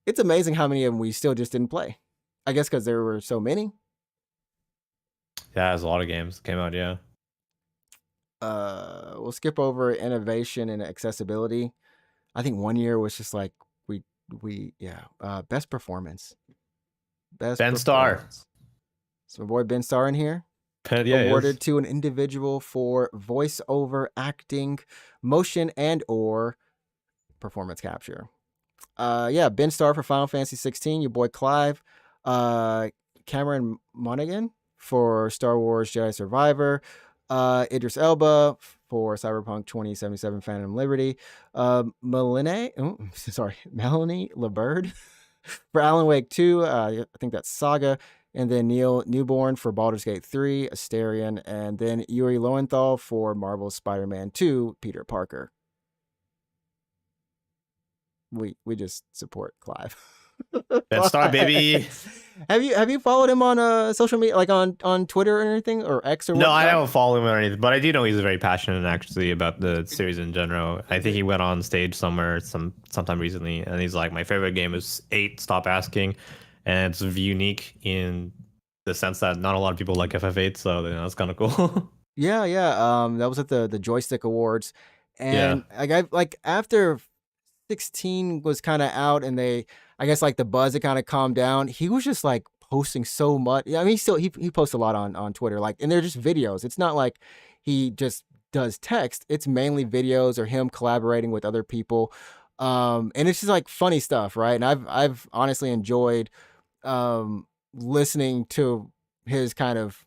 It's amazing how many of them we still just didn't play. I guess because there were so many. Yeah, there's a lot of games that came out. Yeah. We'll skip over innovation and accessibility. I think one year was just like best performance. Ben Starr. So my boy Ben Starr in here. Awarded to an individual for voiceover acting, motion, and or performance capture. Ben Starr for Final Fantasy 16. Your boy Clive. Cameron Monaghan for Star Wars Jedi Survivor. Idris Elba for Cyberpunk 2077 Phantom Liberty. Melanie LeBird for Alan Wake 2. I think that's Saga. And then Neil Newborn for Baldur's Gate 3, Asterion. And then Yuri Lowenthal for Marvel's Spider-Man 2, Peter Parker. We just support Clive. Ben Starr, baby. Have you followed him on social media, like on Twitter or anything, or X or? No, I don't follow him or anything, but I do know he's very passionate actually about the series in general. I think he went on stage somewhere sometime recently, and he's like, "My favorite game is 8. Stop asking," and it's unique in the sense that not a lot of people like FF8, so that's kind of cool. Yeah. That was at the Joystick Awards, and after 16 was kind of out, and I guess like the buzz had kind of calmed down. He was just like posting so much. I mean, he posts a lot on Twitter, like, and they're just videos. It's not like he just does text. It's mainly videos or him collaborating with other people. And it's just like funny stuff, right? And I've honestly enjoyed listening to his kind of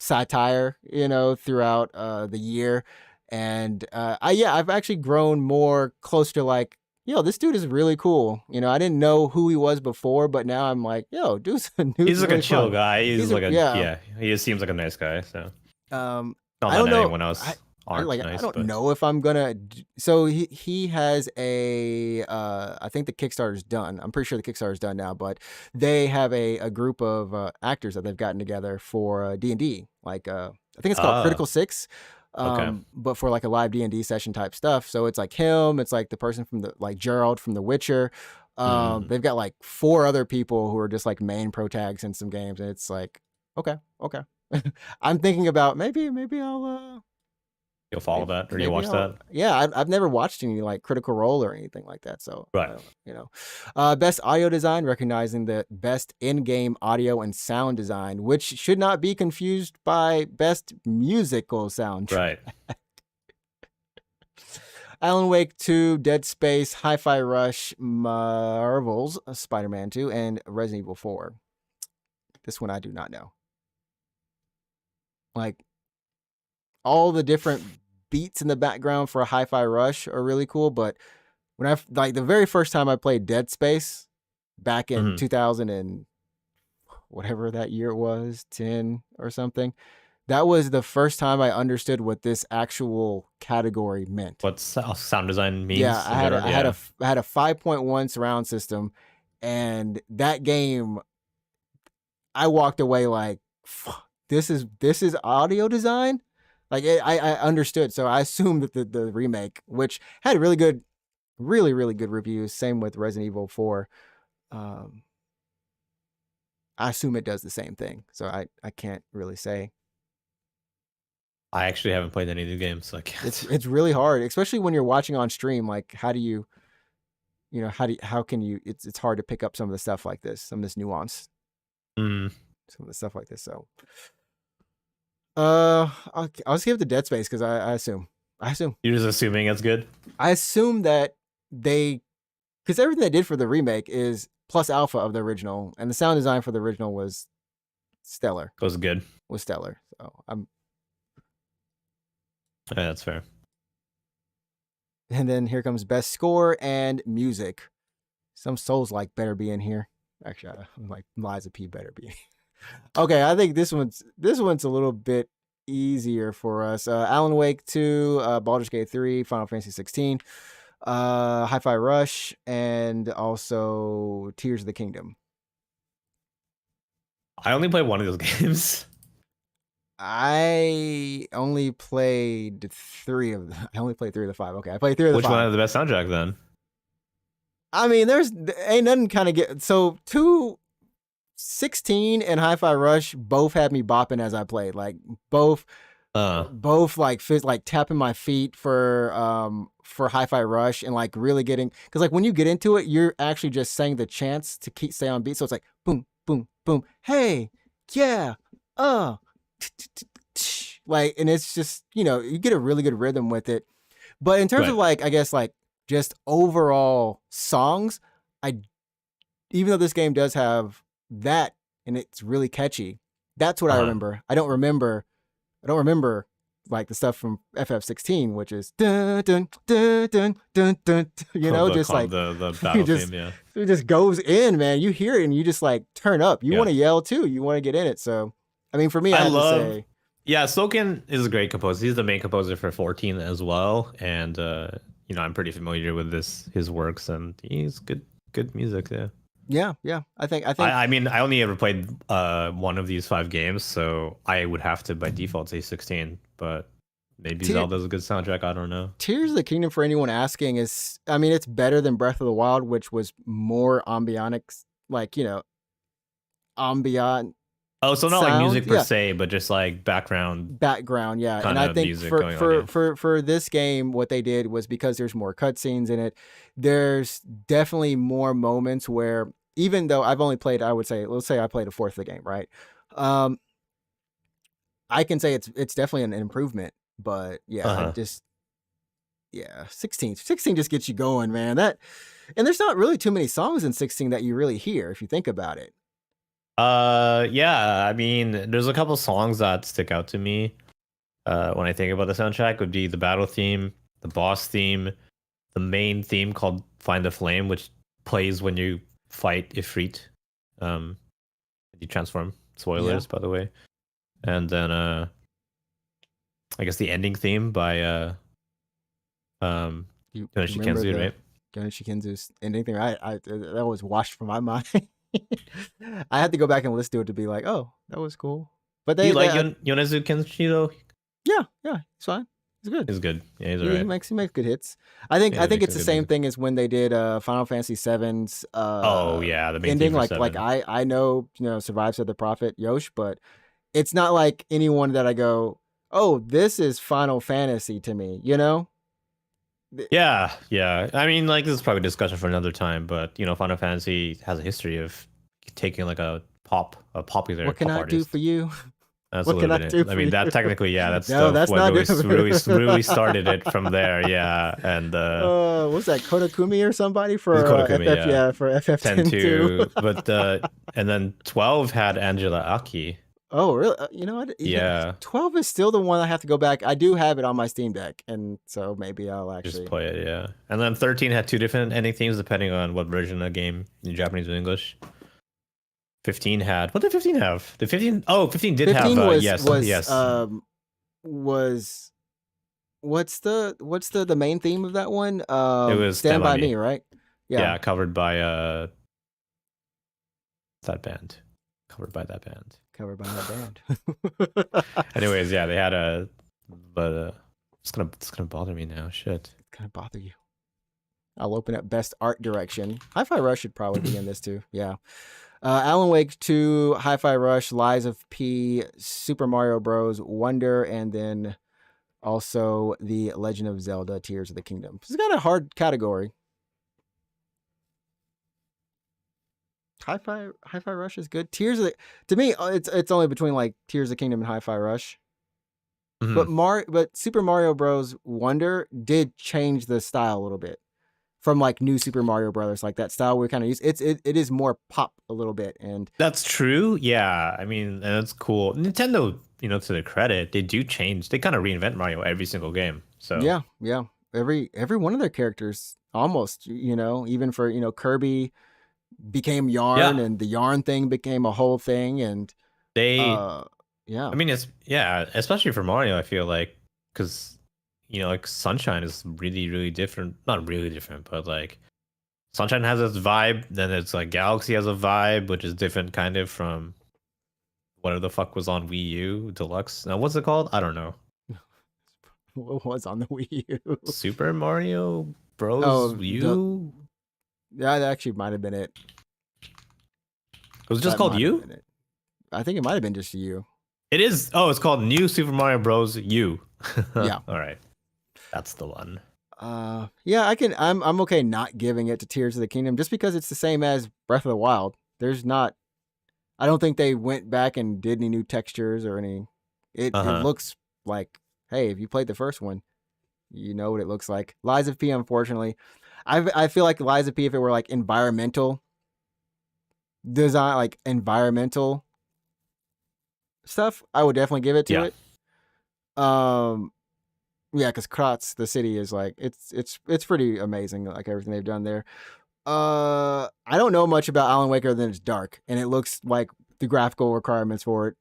satire, throughout the year. And I've actually grown more close to like, this dude is really cool. I didn't know who he was before, but now I'm like, dude's he's like really a chill fun. guy. He just seems like a nice guy. So not I don't know. Anyone else I don't know if I'm gonna. So he has a. I think the Kickstarter's done. I'm pretty sure the Kickstarter's done now, but they have a group of actors that they've gotten together for D&D. Like I think it's called Critical 6. But for like a live D&D session type stuff. So it's like him, it's like the person from Gerald from The Witcher. They've got like 4 other people who are just like main pro tags in some games, and it's like, okay. I'm thinking about maybe I'll you'll follow that, or you watch that. Yeah, I've never watched any like Critical Role or anything like that. So right, best audio design, recognizing the best in-game audio and sound design, which should not be confused by best musical soundtrack. Right. Alan Wake 2, Dead Space, Hi-Fi Rush, Marvel's Spider-Man 2, and Resident Evil 4. This one I do not know. Like all the different beats in the background for a Hi-Fi Rush are really cool, but when I like the very first time I played Dead Space back in 2000 and whatever that year it was, 10 or something, that was the first time I understood what this actual category meant. What sound design means? Yeah, I had a 5.1 surround system, and that game, I walked away like, this is audio design. Like I understood, so I assumed that the remake, which had really good reviews, same with Resident Evil 4. I assume it does the same thing, so I can't really say. I actually haven't played any of the games, so I can't. It's really hard, especially when you're watching on stream. Like, how do you, how can you? It's hard to pick up some of the stuff like this, some of this nuance, some of the stuff like this. So, I'll just give it to Dead Space because I assume You're just assuming it's good. I assume that because everything they did for the remake is plus alpha of the original, and the sound design for the original was stellar. Was good. Was stellar. So Yeah, that's fair. And then here comes best score and music. Some Souls-like better be in here. Actually, I'm like Lies of P better be. Okay, I think this one's a little bit easier for us. Alan Wake 2, Baldur's Gate 3, Final Fantasy 16, Hi-Fi Rush, and also Tears of the Kingdom. I only played one of those games. I only played 3 of them. I only played 3 of the 5. Okay, I played 3 of the 5. Which one had the best soundtrack then? I mean, there's ain't nothing kind of get so 16 and Hi-Fi Rush both had me bopping as I played. Like both like tapping my feet for Hi-Fi Rush and like really getting, because like when you get into it, you're actually just saying the chants to stay on beat. So it's like boom, boom, boom. Hey, yeah, like, and it's just, you get a really good rhythm with it. But in terms of like, I guess like just overall songs, even though this game does have that and it's really catchy, that's what I remember. I don't remember like the stuff from FF16, which is dun dun dun dun dun dun, just like the battle theme, yeah. It just goes in, man. You hear it and you just like turn up. You want to yell too. You want to get in it. So I mean, for me, I have to say, yeah, Soken is a great composer. He's the main composer for 14 as well, and I'm pretty familiar with his works, and he's good music. Yeah. Yeah. I think. I mean, I only ever played one of these 5 games, so I would have to by default say 16. But maybe Zelda's a good soundtrack. I don't know. Tears of the Kingdom, for anyone asking, it's better than Breath of the Wild, which was more ambionic, like ambient. Oh, so not sound, like music per se, but just like background, yeah. And I think for this game, what they did was, because there's more cutscenes in it, there's definitely more moments where, even though I've only played, let's say I played a fourth of the game, right? I can say it's definitely an improvement, but yeah, 16 just gets you going, man. And there's not really too many songs in 16 that you really hear if you think about it. Yeah, I mean, there's a couple songs that stick out to me when I think about the soundtrack. Would be the battle theme, the boss theme, the main theme called Find the Flame, which plays when you fight Ifrit. You transform. Spoilers, by the way. And then I guess the ending theme by Yoneshi Kenzu, right? Yoneshi Kenzu's ending theme. I that was washed from my mind. I had to go back and listen to it to be like, oh, that was cool. But you like Yonezu Kenshi though? Yeah, it's fine. It's good. It's good. Yeah, he's alright. He makes good hits. I think it's the same thing as when they did Final Fantasy VII's the main ending. Like 7. I know Survive Said the Prophet, Yosh, but it's not like anyone that I go, oh, this is Final Fantasy to me, Yeah. I mean, like, this is probably a discussion for another time, but Final Fantasy has a history of taking like a popular. What can I do for you? That's what can I do? I mean, that technically, that's really started it from there. Yeah, and what's that, Kodakumi or somebody for Kodakumi, for FF10 2? But And then 12 had Angela Aki. Oh, really? You know what? Yeah. 12 is still the one I have to go back. I do have it on my Steam Deck, and so maybe I'll Just actually. play it, yeah. And then 13 had 2 different ending themes depending on what version of the game, in Japanese or English. 15 had what did 15 have? The 15 oh 15 did 15 have was yes. Was what's the main theme of that one? It was Stand by Me, right? Yeah, covered by that band. Covered by that band. Covered by that band. Anyways, yeah, they had but it's gonna bother me now. Shit. It's gonna bother you. I'll open up best art direction. Hi-Fi Rush should probably be in this too. Yeah. Alan Wake 2, Hi-Fi Rush, Lies of P, Super Mario Bros. Wonder, and then also The Legend of Zelda: Tears of the Kingdom. It's got a hard category. Hi-Fi Rush is good. To me, it's only between like Tears of the Kingdom and Hi-Fi Rush. Mm-hmm. But Super Mario Bros. Wonder did change the style a little bit from like new Super Mario Brothers, like that style we kind of use. It is more pop a little bit, and that's true. Yeah, I mean, and that's cool. Nintendo, to their credit, they do change. They kind of reinvent Mario every single game. So yeah. Every one of their characters almost, even for Kirby became Yarn, yeah, and the Yarn thing became a whole thing, and they. yeah. I mean, especially for Mario. I feel like because like Sunshine is really, really different. Not really different, but like Sunshine has its vibe. Then it's like Galaxy has a vibe, which is different kind of from whatever the fuck was on Wii U Deluxe. Now, what's it called? I don't know. What was on the Wii U? Super Mario Bros. Oh, U? Yeah, that actually might have been it. It was just called U? I think it might have been just U. It is. Oh, it's called New Super Mario Bros. U. Yeah. All right. That's the one. Yeah, I'm okay not giving it to Tears of the Kingdom just because it's the same as Breath of the Wild. I don't think they went back and did any new textures or any. It looks like, hey, if you played the first one, you know what it looks like. Lies of P, unfortunately, I feel like Lies of P, if it were like environmental design, like environmental stuff, I would definitely give it to it. Yeah, because Kratz, the city, is like it's pretty amazing, like everything they've done there. I don't know much about Alan Wake other than it's dark, and it looks like the graphical requirements for it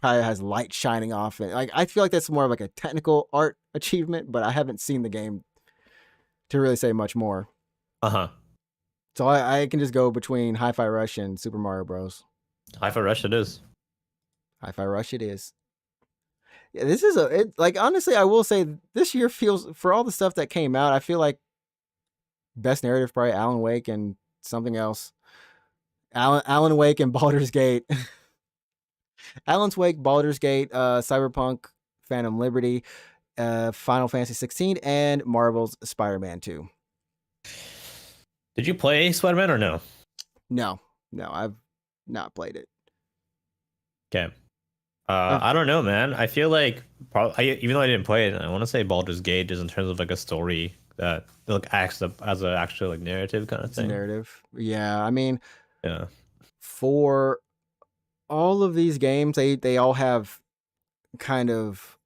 probably has light shining off it. Like I feel like that's more of like a technical art achievement, but I haven't seen the game to really say much more. So I can just go between Hi-Fi Rush and Super Mario Bros. Hi-Fi Rush it is. Hi-Fi Rush it is. Yeah, this is like honestly, I will say this year feels, for all the stuff that came out, I feel like best narrative probably Alan Wake and something else. Alan Wake and Baldur's Gate. Alan's Wake, Baldur's Gate, Cyberpunk, Phantom Liberty, Final Fantasy 16, and Marvel's Spider-Man 2. Did you play Spider-Man or no? No, I've not played it. Okay. I don't know, man. I feel like even though I didn't play it, I want to say Baldur's Gate is in terms of like a story that like acts as an actual like narrative kind of thing. Narrative, yeah. I mean, yeah. For all of these games, they all have kind of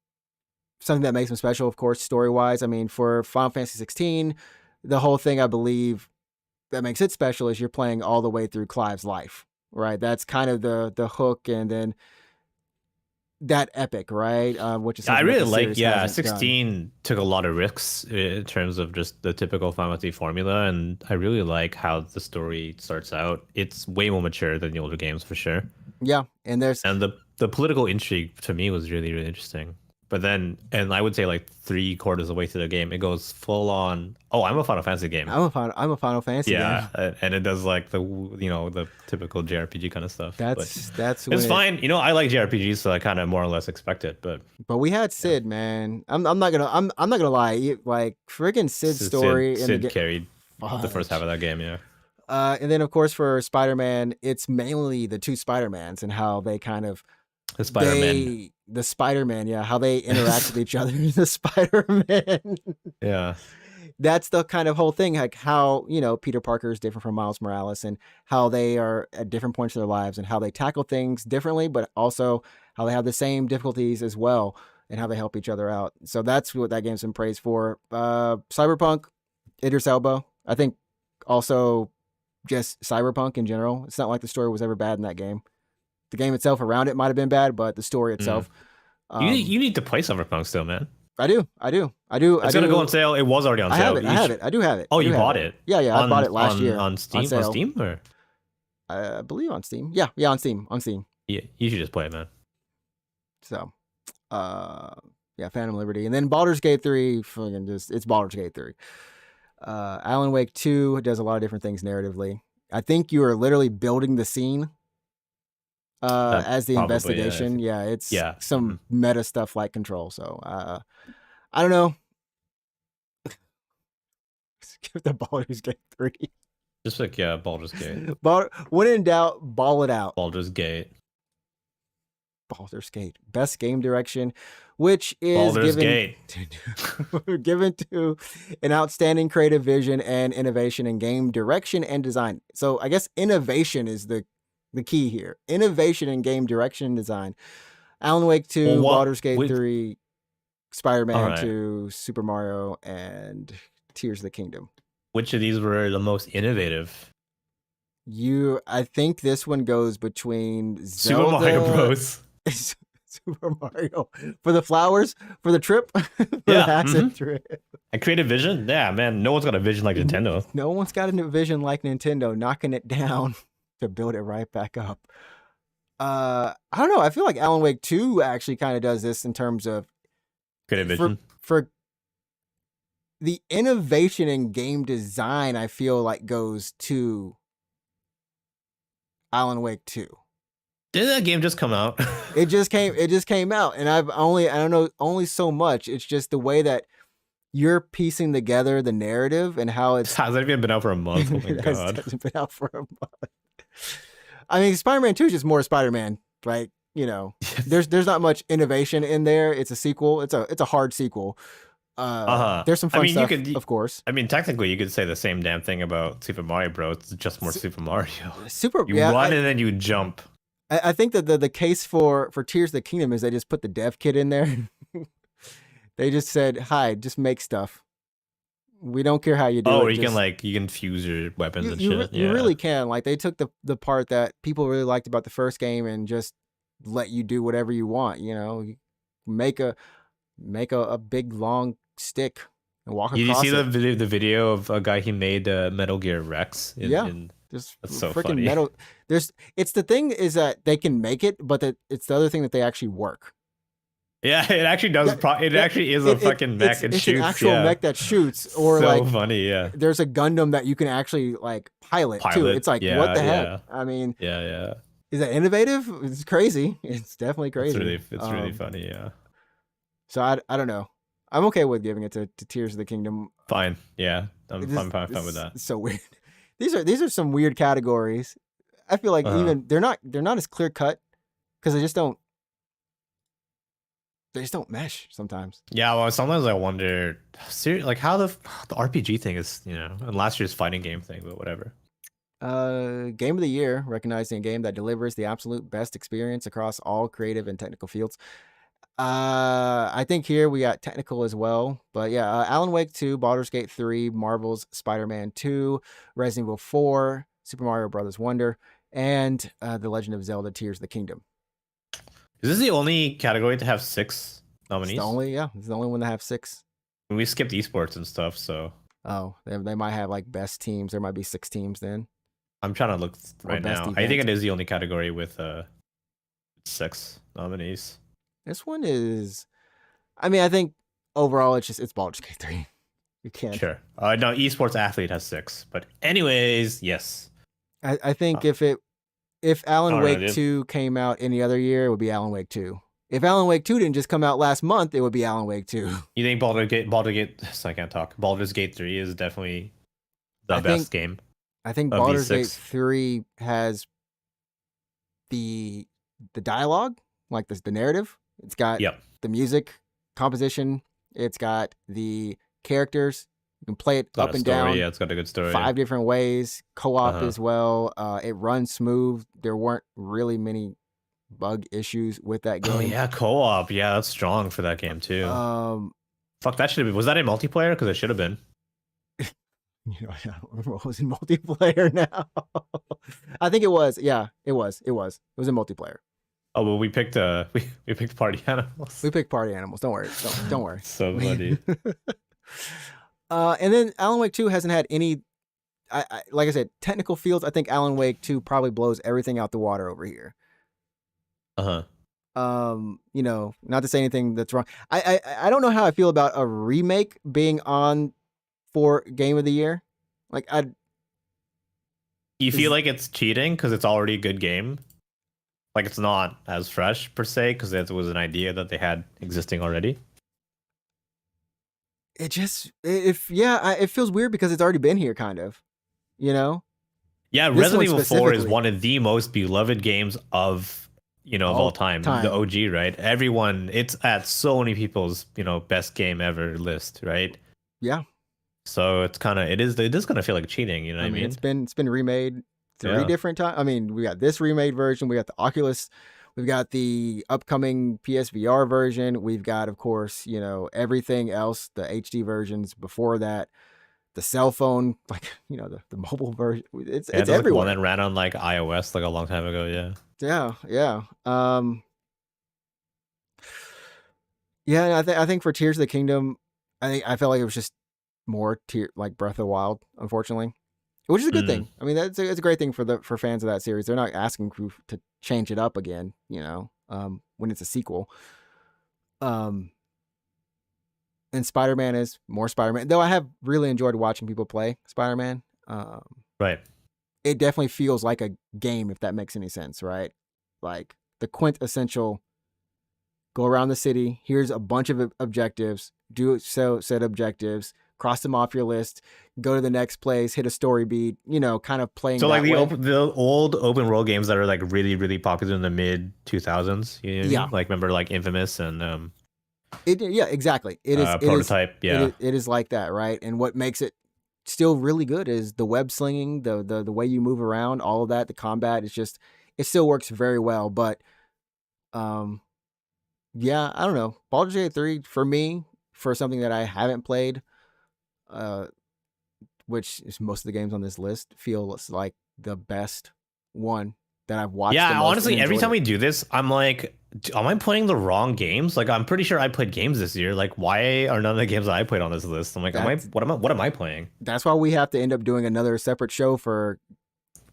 something that makes them special. Of course, story wise. I mean, for Final Fantasy 16, the whole thing I believe that makes it special is you're playing all the way through Clive's life, right? That's kind of the hook, and that epic, right? Which is I really like. 16 took a lot of risks in terms of just the typical Final Fantasy formula, and I really like how the story starts out. It's way more mature than the older games for sure. Yeah, and the political intrigue to me was really, really interesting. But then, and I would say like 3/4 of the way through the game, it goes full on. Oh, I'm a Final Fantasy game. I'm a Final Fantasy game. Yeah, and it does like the typical JRPG kind of stuff. That's it's fine. I like JRPGs, so I kind of more or less expect it. But we had Sid, man. I'm not gonna lie. Like friggin' Sid's story. Sid carried the first half of that game. Yeah. And then of course for Spider-Man, it's mainly the two Spider-Mans and how they kind of the Spider-Man, yeah, how they interact with each other. The Spider-Man, yeah, that's the kind of whole thing, like how, Peter Parker is different from Miles Morales, and how they are at different points of their lives and how they tackle things differently, but also how they have the same difficulties as well and how they help each other out. So that's what that game's been praised for. Cyberpunk, Idris Elba, I think also just Cyberpunk in general. It's not like the story was ever bad in that game. The game itself around it might have been bad, but the story itself. You need to play Cyberpunk still, man. I do. It's gonna go on sale. It was already on sale. I have it. I do have it. Oh, you bought it? Yeah. I bought it last year on Steam. On Steam, or I believe on Steam. Yeah, on Steam. Yeah, you should just play it, man. So, Phantom Liberty, and then Baldur's Gate 3. It's Baldur's Gate 3. Alan Wake 2 does a lot of different things narratively. I think you are literally building the scene as the investigation. Yeah, it's some meta stuff like Control. So I don't know. Give the Baldur's Gate 3. Just like Baldur's Gate. When in doubt, ball it out. Baldur's Gate. Baldur's Gate, best game direction, which is given to an outstanding creative vision and innovation in game direction and design. So I guess innovation is the key here. Innovation in game direction and design. Alan Wake 2, Baldur's Gate 3, Spider-Man 2, Super Mario, and Tears of the Kingdom. Which of these were the most innovative? I think this one goes between Zelda, Super Mario Bros. Super Mario for the flowers, for the trip, the acid trip. A creative vision? Yeah, man. No one's got a vision like Nintendo. No one's got a vision like Nintendo, knocking it down to build it right back up. I don't know. I feel like Alan Wake 2 actually kind of does this in terms of creative vision. For the innovation in game design, I feel like goes to Alan Wake 2. Did that game just come out? It just came out, and I don't know, only so much. It's just the way that you're piecing together the narrative and how it's hasn't even been out for a month. Oh my god. It hasn't been out for a month. I mean, Spider-Man 2 is just more Spider-Man, right? There's not much innovation in there. It's a sequel. It's a hard sequel. There's some fun stuff, of course. I mean, technically, you could say the same damn thing about Super Mario Bros. It's just more Super Mario. You run and then you jump. I think that the case for Tears of the Kingdom is they just put the dev kit in there. They just said, "Hi, just make stuff. We don't care how you do it." Oh, you can fuse your weapons and shit. You really can. Like, they took the part that people really liked about the first game and just let you do whatever you want. You make a big long stick and walk across. Did you see the video of a guy he made Metal Gear Rex? Just that's so freaking funny. metal. It's the thing is that they can make it, but it's the other thing that they actually work. Yeah, it actually does. It actually is a fucking mech and shoots. It's an actual mech that shoots, or so like funny. Yeah, there's a Gundam that you can actually like pilot too. It's like, what the heck? I mean, yeah. Is that innovative? It's crazy. It's definitely crazy. It's really funny. Yeah. So I don't know. I'm okay with giving it to Tears of the Kingdom. Fine. Yeah, I'm fine with that. It's so weird. These are some weird categories. I feel like even they're not as clear cut because they just don't mesh sometimes. Yeah, well, sometimes I wonder, like how the RPG thing is, and last year's fighting game thing, but whatever. Game of the Year, recognizing a game that delivers the absolute best experience across all creative and technical fields. I think here we got technical as well, but yeah, Alan Wake 2, Baldur's Gate 3, Marvel's Spider-Man 2, Resident Evil 4, Super Mario Brothers Wonder, and The Legend of Zelda: Tears of the Kingdom. Is this the only category to have 6 nominees? It's the only one to have 6. We skipped esports and stuff, so. Oh, they might have like best teams. There might be 6 teams then. I'm trying to look right now. Event. I think it is the only category with 6 nominees. This one is, I mean, I think overall it's Baldur's Gate 3. You can't. Sure. No, esports athlete has 6, but anyways, yes. I think if Alan Wake 2 came out any other year, it would be Alan Wake 2. If Alan Wake 2 didn't just come out last month, it would be Alan Wake 2. You think Baldur's Gate 3 is definitely the best game? I think Baldur's Gate 3 has the dialogue, like the narrative. It's got the music, composition. It's got the characters. You can play it Got up a and story. down Yeah, it's got a good story. 5 different ways, co-op Uh-huh. as well. It runs smooth. There weren't really many bug issues with that game. Oh yeah, co-op. Yeah, that's strong for that game too. Um, Fuck, that should have been. Was that in multiplayer? Because it should have been. I don't remember what was in multiplayer now. I think it was. Yeah, it was. It was in multiplayer. Oh well, we picked we picked party animals. We picked party animals. Don't worry. Don't worry. So funny. And then Alan Wake 2 hasn't had any. Like I said, technical fields. I think Alan Wake 2 probably blows everything out the water over here. Not to say anything that's wrong. I don't know how I feel about a remake being on for Game of the Year. Like You feel like it's cheating because it's already a good game. Like it's not as fresh per se because it was an idea that they had existing already. it feels weird because it's already been here, kind of. Yeah, This one Resident Evil 4 is specifically. one of the most beloved games of of all time. The OG, right? Everyone, it's at so many people's best game ever list, right? Yeah. So it's kind of it is gonna feel like cheating, you know what I mean? It's been remade 3 different times. I mean, we got this remade version, we got the Oculus, we've got the upcoming PSVR version, we've got, of course, everything else, the HD versions before that, the cell phone, like the mobile version. It's everywhere. Like one that ran on like iOS like a long time ago. Yeah. And I think for Tears of the Kingdom, I felt like it was just more like Breath of the Wild, unfortunately, which is a good thing. I mean, it's a great thing for fans of that series. They're not asking to change it up again, when it's a sequel. And Spider-Man is more Spider-Man, though I have really enjoyed watching people play Spider-Man. Right. It definitely feels like a game, if that makes any sense, right? Like the quintessential go around the city, here's a bunch of objectives, do set objectives, cross them off your list, go to the next place, hit a story beat, kind of playing. So like the the old open world games that are like really, really popular in the mid 2000s. You know what I mean? Like remember like Infamous and exactly. It is Prototype. It is like that, right? And what makes it still really good is the web slinging, the way you move around, all of that, the combat. It still works very well. But yeah, I don't know. Baldur's Gate 3 for me, for something that I haven't played, which is most of the games on this list, feels like the best one that I've watched. Yeah, honestly, every time we do this, I'm like, am I playing the wrong games? Like, I'm pretty sure I played games this year. Like, why are none of the games that I played on this list? I'm like, what am I playing? That's why we have to end up doing another separate show for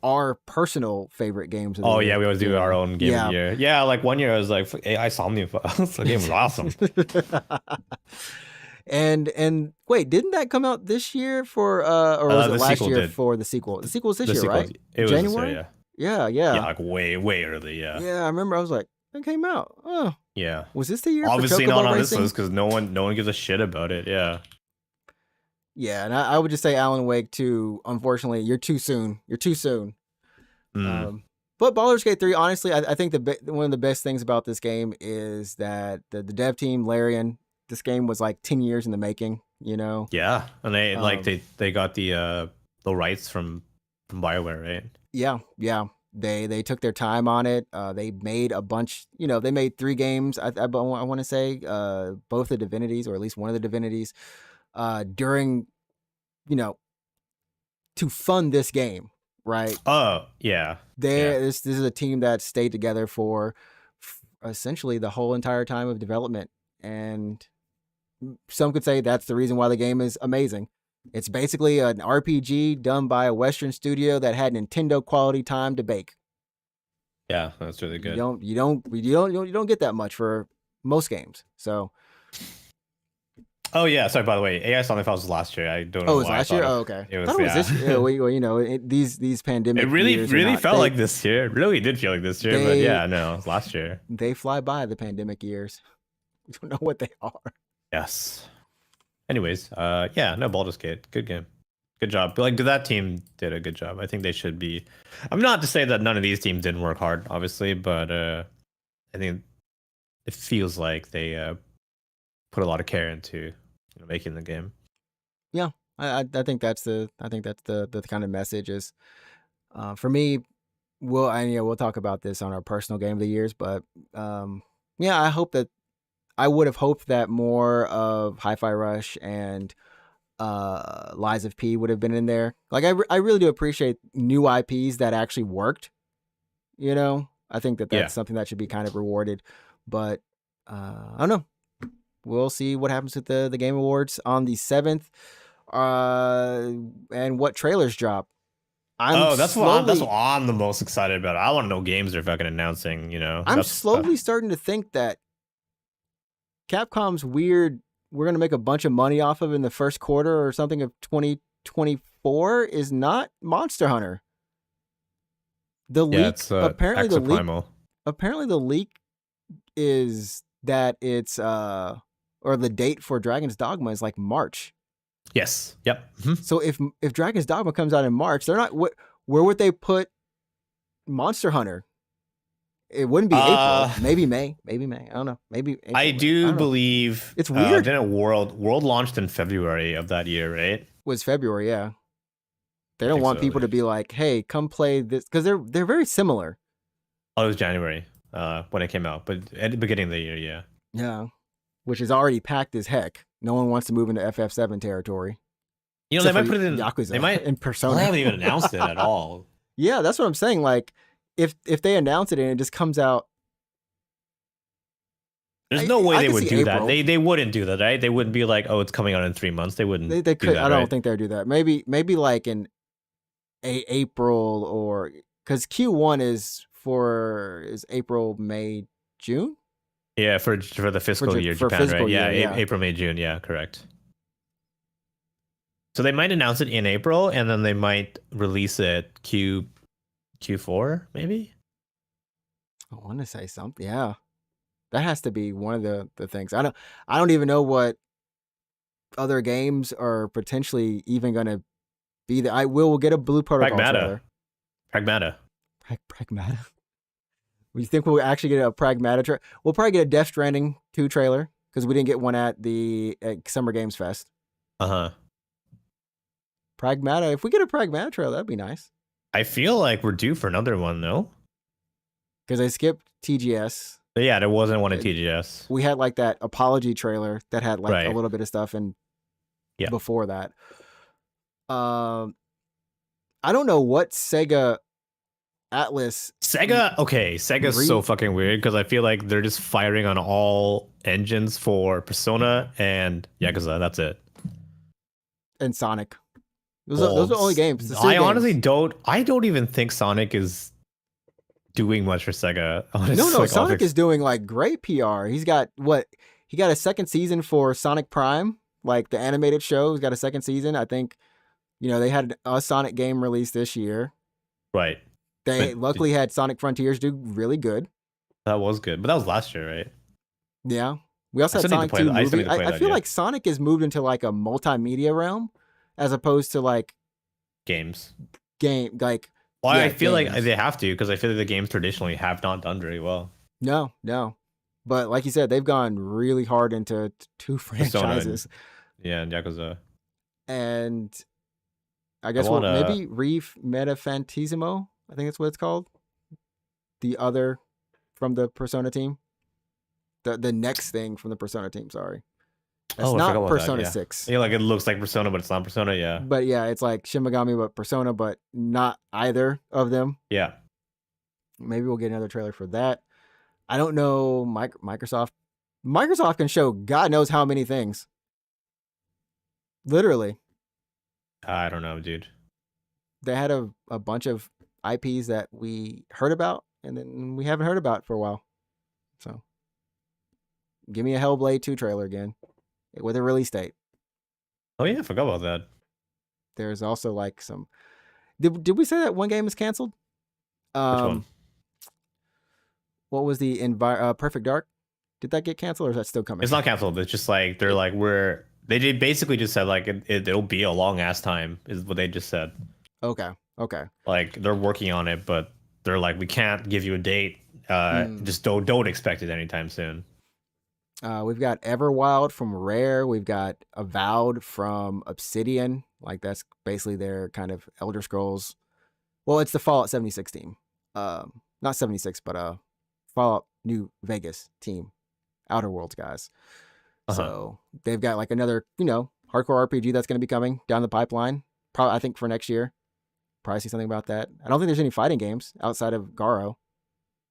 our personal favorite games. Oh yeah, we always do our own game of the year. Yeah, like one year I was like, AI Somnium. The game was awesome. And wait, didn't that come out this year for or was it last year for the sequel? The sequel was this year, right? It was January. This year, Yeah, like way early. Yeah, I remember. I was like, it came out. Oh, yeah. Was this the year? Obviously for not on Racing? This list because no one gives a shit about it. Yeah. Yeah, and I would just say Alan Wake 2. Unfortunately, you're too soon. But Baldur's Gate 3, honestly, I think one of the best things about this game is that the dev team, Larian, this game was like 10 years in the making, Yeah, and they got the rights from BioWare, right? Yeah. They took their time on it. They made a bunch, they made 3 games. I want to say both the Divinities, or at least one of the Divinities, during, to fund this game, right? Oh yeah. This is a team that stayed together for essentially the whole entire time of development, and some could say that's the reason why the game is amazing. It's basically an RPG done by a Western studio that had Nintendo quality time to bake. Yeah, that's really good. You don't get that much for most games. So. Oh yeah, sorry. By the way, AI Somnium was last year. I don't know. Oh, it was last year. Oh, okay. It was, I thought it was this year. Well, these pandemic. It really felt like this year. It really did feel like this year. But yeah, no, it was last year. They fly by, the pandemic years. We don't know what they are. Yes. Anyways, yeah, no, Baldur's Gate, good game, good job. But like, that team did a good job. I think they should be. I'm not to say that none of these teams didn't work hard, obviously, but I think it feels like they put a lot of care into making the game. Yeah, I think that's the kind of message is for me. We'll talk about this on our personal game of the years, but yeah, I would have hoped that more of Hi-Fi Rush and Lies of P would have been in there. Like I really do appreciate new IPs that actually worked. You know, I think that Yeah. that's something that should be kind of rewarded. But I don't know. We'll see what happens with the Game Awards on the 7th, and what trailers drop. Oh, that's what I'm the most excited about. I want to know games they're fucking announcing. You know, I'm that's slowly starting to think that Capcom's weird. We're gonna make a bunch of money off of in the first quarter or something of 2024 is not Monster Hunter. The yeah. leak It's Exoprimal. apparently the leak is that it's or the date for Dragon's Dogma is like March. Yes. Yep. Mhm. So if Dragon's Dogma comes out in March, they're not where would they put Monster Hunter? It wouldn't be April. Maybe May. Maybe May. I don't know. Maybe April, I May. do don't know. believe It's weird. Didn't World launched in February of that year, right? Was February, yeah. They I don't think want so. people to be like, "Hey, come play this," because they're very similar. Oh, it was January when it came out, but at the beginning of the year, yeah. Yeah, which is already packed as heck. No one wants to move into FF7 territory. You know, they Except might for put it in. Yakuza They might. in Persona. Well, they haven't even announced it at all. Yeah, that's what I'm saying. Like, if they announce it and it just comes out, There's no way I they can would see do April. that. They wouldn't do that, right? They wouldn't be like, oh, it's coming out in 3 months. They wouldn't. they do could. that, I don't right? think they'd do that. Maybe like in April, or because Q1 is April, May, June. Yeah, for the fiscal year, for Japan, fiscal right? year, Yeah, yeah. April, May, June. Yeah, correct. So they might announce it in April, and then they might release it Q4, maybe. I want to say something. Yeah, that has to be one of the things. I don't even know what other games are potentially even going to be there. We'll get a Blue Protocol trailer. Pragmata. Pragmata. You think we'll actually get a Pragmata trailer? We'll probably get a Death Stranding 2 trailer because we didn't get one at the Summer Games Fest. Pragmata. If we get a Pragmata trailer, that'd be nice. I feel like we're due for another one, though. Because they skipped TGS. But yeah, there wasn't one at TGS. We had like that apology trailer that had like a little bit of stuff and before that. I don't know what Sega Atlas. Sega's so fucking weird because I feel like they're just firing on all engines for Persona and Yakuza. That's it. And Sonic. Those are the only games. I honestly don't. I don't even think Sonic is doing much for Sega. No, Sonic is doing like great PR. He got a second season for Sonic Prime, like the animated show. He's got a second season. I think, they had a Sonic game released this year. Right. They luckily had Sonic Frontiers do really good. That was good, but that was last year, right? Yeah. We also had Sonic 2 movie. I feel like Sonic is moved into like a multimedia realm as opposed to like games. Like. Well, I feel like they have to because I feel like the games traditionally have not done very well. No. But like you said, they've gone really hard into 2 franchises. And Yakuza. And I guess maybe Reef Metaphantasmo, I think that's what it's called. The other from the Persona team. The next thing from the Persona team, sorry. It's not Persona 6. Yeah, like it looks like Persona, but it's not Persona, yeah. But yeah, it's like Shin Megami, but Persona, but not either of them. Yeah. Maybe we'll get another trailer for that. I don't know. Microsoft can show God knows how many things. Literally. I don't know, dude. They had a bunch of IPs that we heard about, and then we haven't heard about for a while. So, give me a Hellblade 2 trailer again with a release date. Oh yeah, I forgot about that. There's also like some. Did we say that one game is canceled? Which one? What was the Perfect Dark? Did that get canceled or is that still coming? It's not canceled. It's just like they basically just said like it'll be a long ass time is what they just said. Okay. Like they're working on it, but they're like we can't give you a date. Just don't expect it anytime soon. We've got Everwild from Rare. We've got Avowed from Obsidian. Like that's basically their kind of Elder Scrolls. Well, it's the Fallout 76 team. Not 76, but Fallout New Vegas team. Outer Worlds guys. So they've got like another, hardcore RPG that's going to be coming down the pipeline. Probably, I think for next year. Probably see something about that. I don't think there's any fighting games outside of Garo.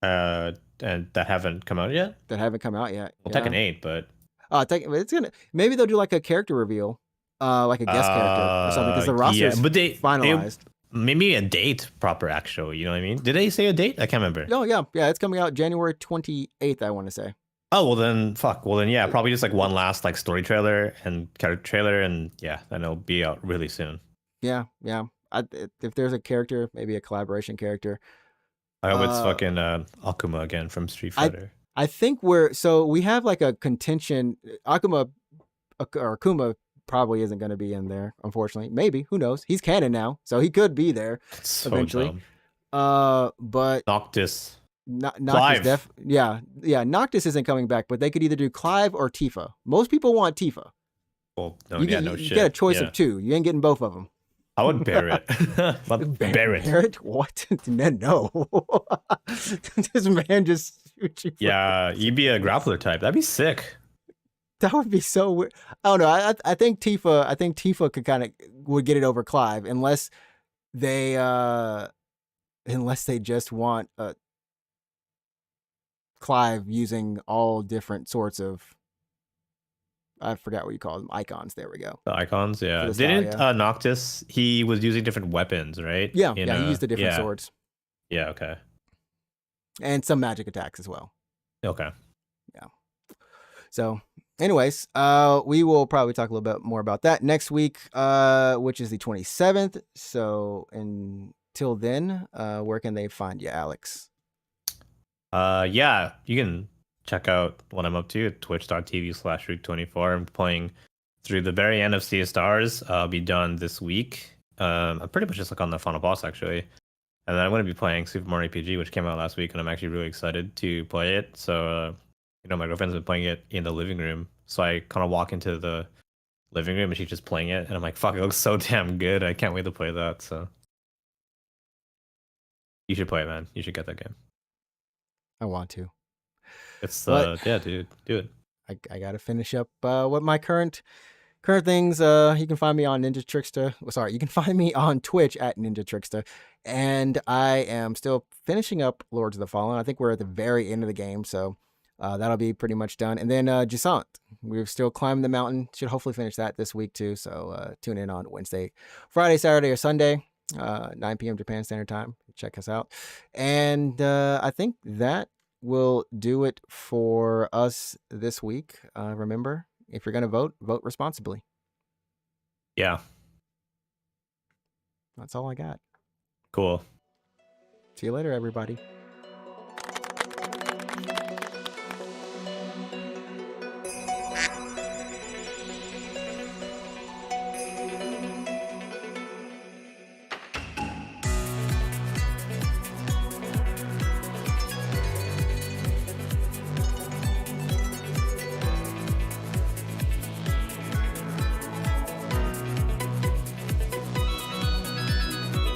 And that haven't come out yet. That haven't come out yet. Well, Tekken 8, but it's gonna. Maybe they'll do like a character reveal, like a guest character or something, because the roster's finalized. Maybe a date proper actual. You know what I mean? Did they say a date? I can't remember. Oh yeah. It's coming out January 28th. I want to say. Oh well, then fuck. Well then, yeah, probably just like one last like story trailer and character trailer, and yeah, then it'll be out really soon. Yeah. If there's a character, maybe a collaboration character. I hope it's fucking Akuma again from Street Fighter. I think we have like a contention. Akuma probably isn't going to be in there, unfortunately. Maybe, who knows? He's canon now, so he could be there eventually. But Noctis. Noctis, Noctis isn't coming back, but they could either do Clive or Tifa. Most people want Tifa. Well, you get a choice of two. You ain't getting both of them. I would Barrett. Barrett. Barrett? What? No. This man just shoot you. Yeah, you'd be a grappler type. That'd be sick. That would be so weird. I don't know. I think Tifa could would get it over Clive unless they just want Clive using all different sorts of, I forgot what you call them, icons. There we go. The icons, yeah. Didn't Noctis, he was using different weapons, right? Yeah, he used the different swords. Yeah, okay. And some magic attacks as well. Okay. Yeah. So, anyways, we will probably talk a little bit more about that next week, which is the 27th. So, until then, where can they find you, Alex? Yeah, you can check out what I'm up to at twitch.tv/Root24. I'm playing through the very end of Sea of Stars. I'll be done this week. I'm pretty much just like on the final boss actually. And then I'm going to be playing Super Mario RPG, which came out last week, and I'm actually really excited to play it. So, my girlfriend's been playing it in the living room. So I kind of walk into the living room and she's just playing it. And I'm like, fuck, it looks so damn good. I can't wait to play that. So you should play it, man. You should get that game. I want to. It's yeah, dude, do it. I gotta finish up what my current things. You can find me on Ninja Trickster. Sorry, you can find me on Twitch at Ninja Trickster, and I am still finishing up Lords of the Fallen. I think we're at the very end of the game, so that'll be pretty much done. And then Jusant, we're still climbing the mountain. Should hopefully finish that this week too. So tune in on Wednesday, Friday, Saturday, or Sunday, 9 p.m. Japan Standard Time. Check us out. And I think that will do it for us this week. Remember, if you're going to vote responsibly. Yeah. That's all I got. Cool. See you later, everybody.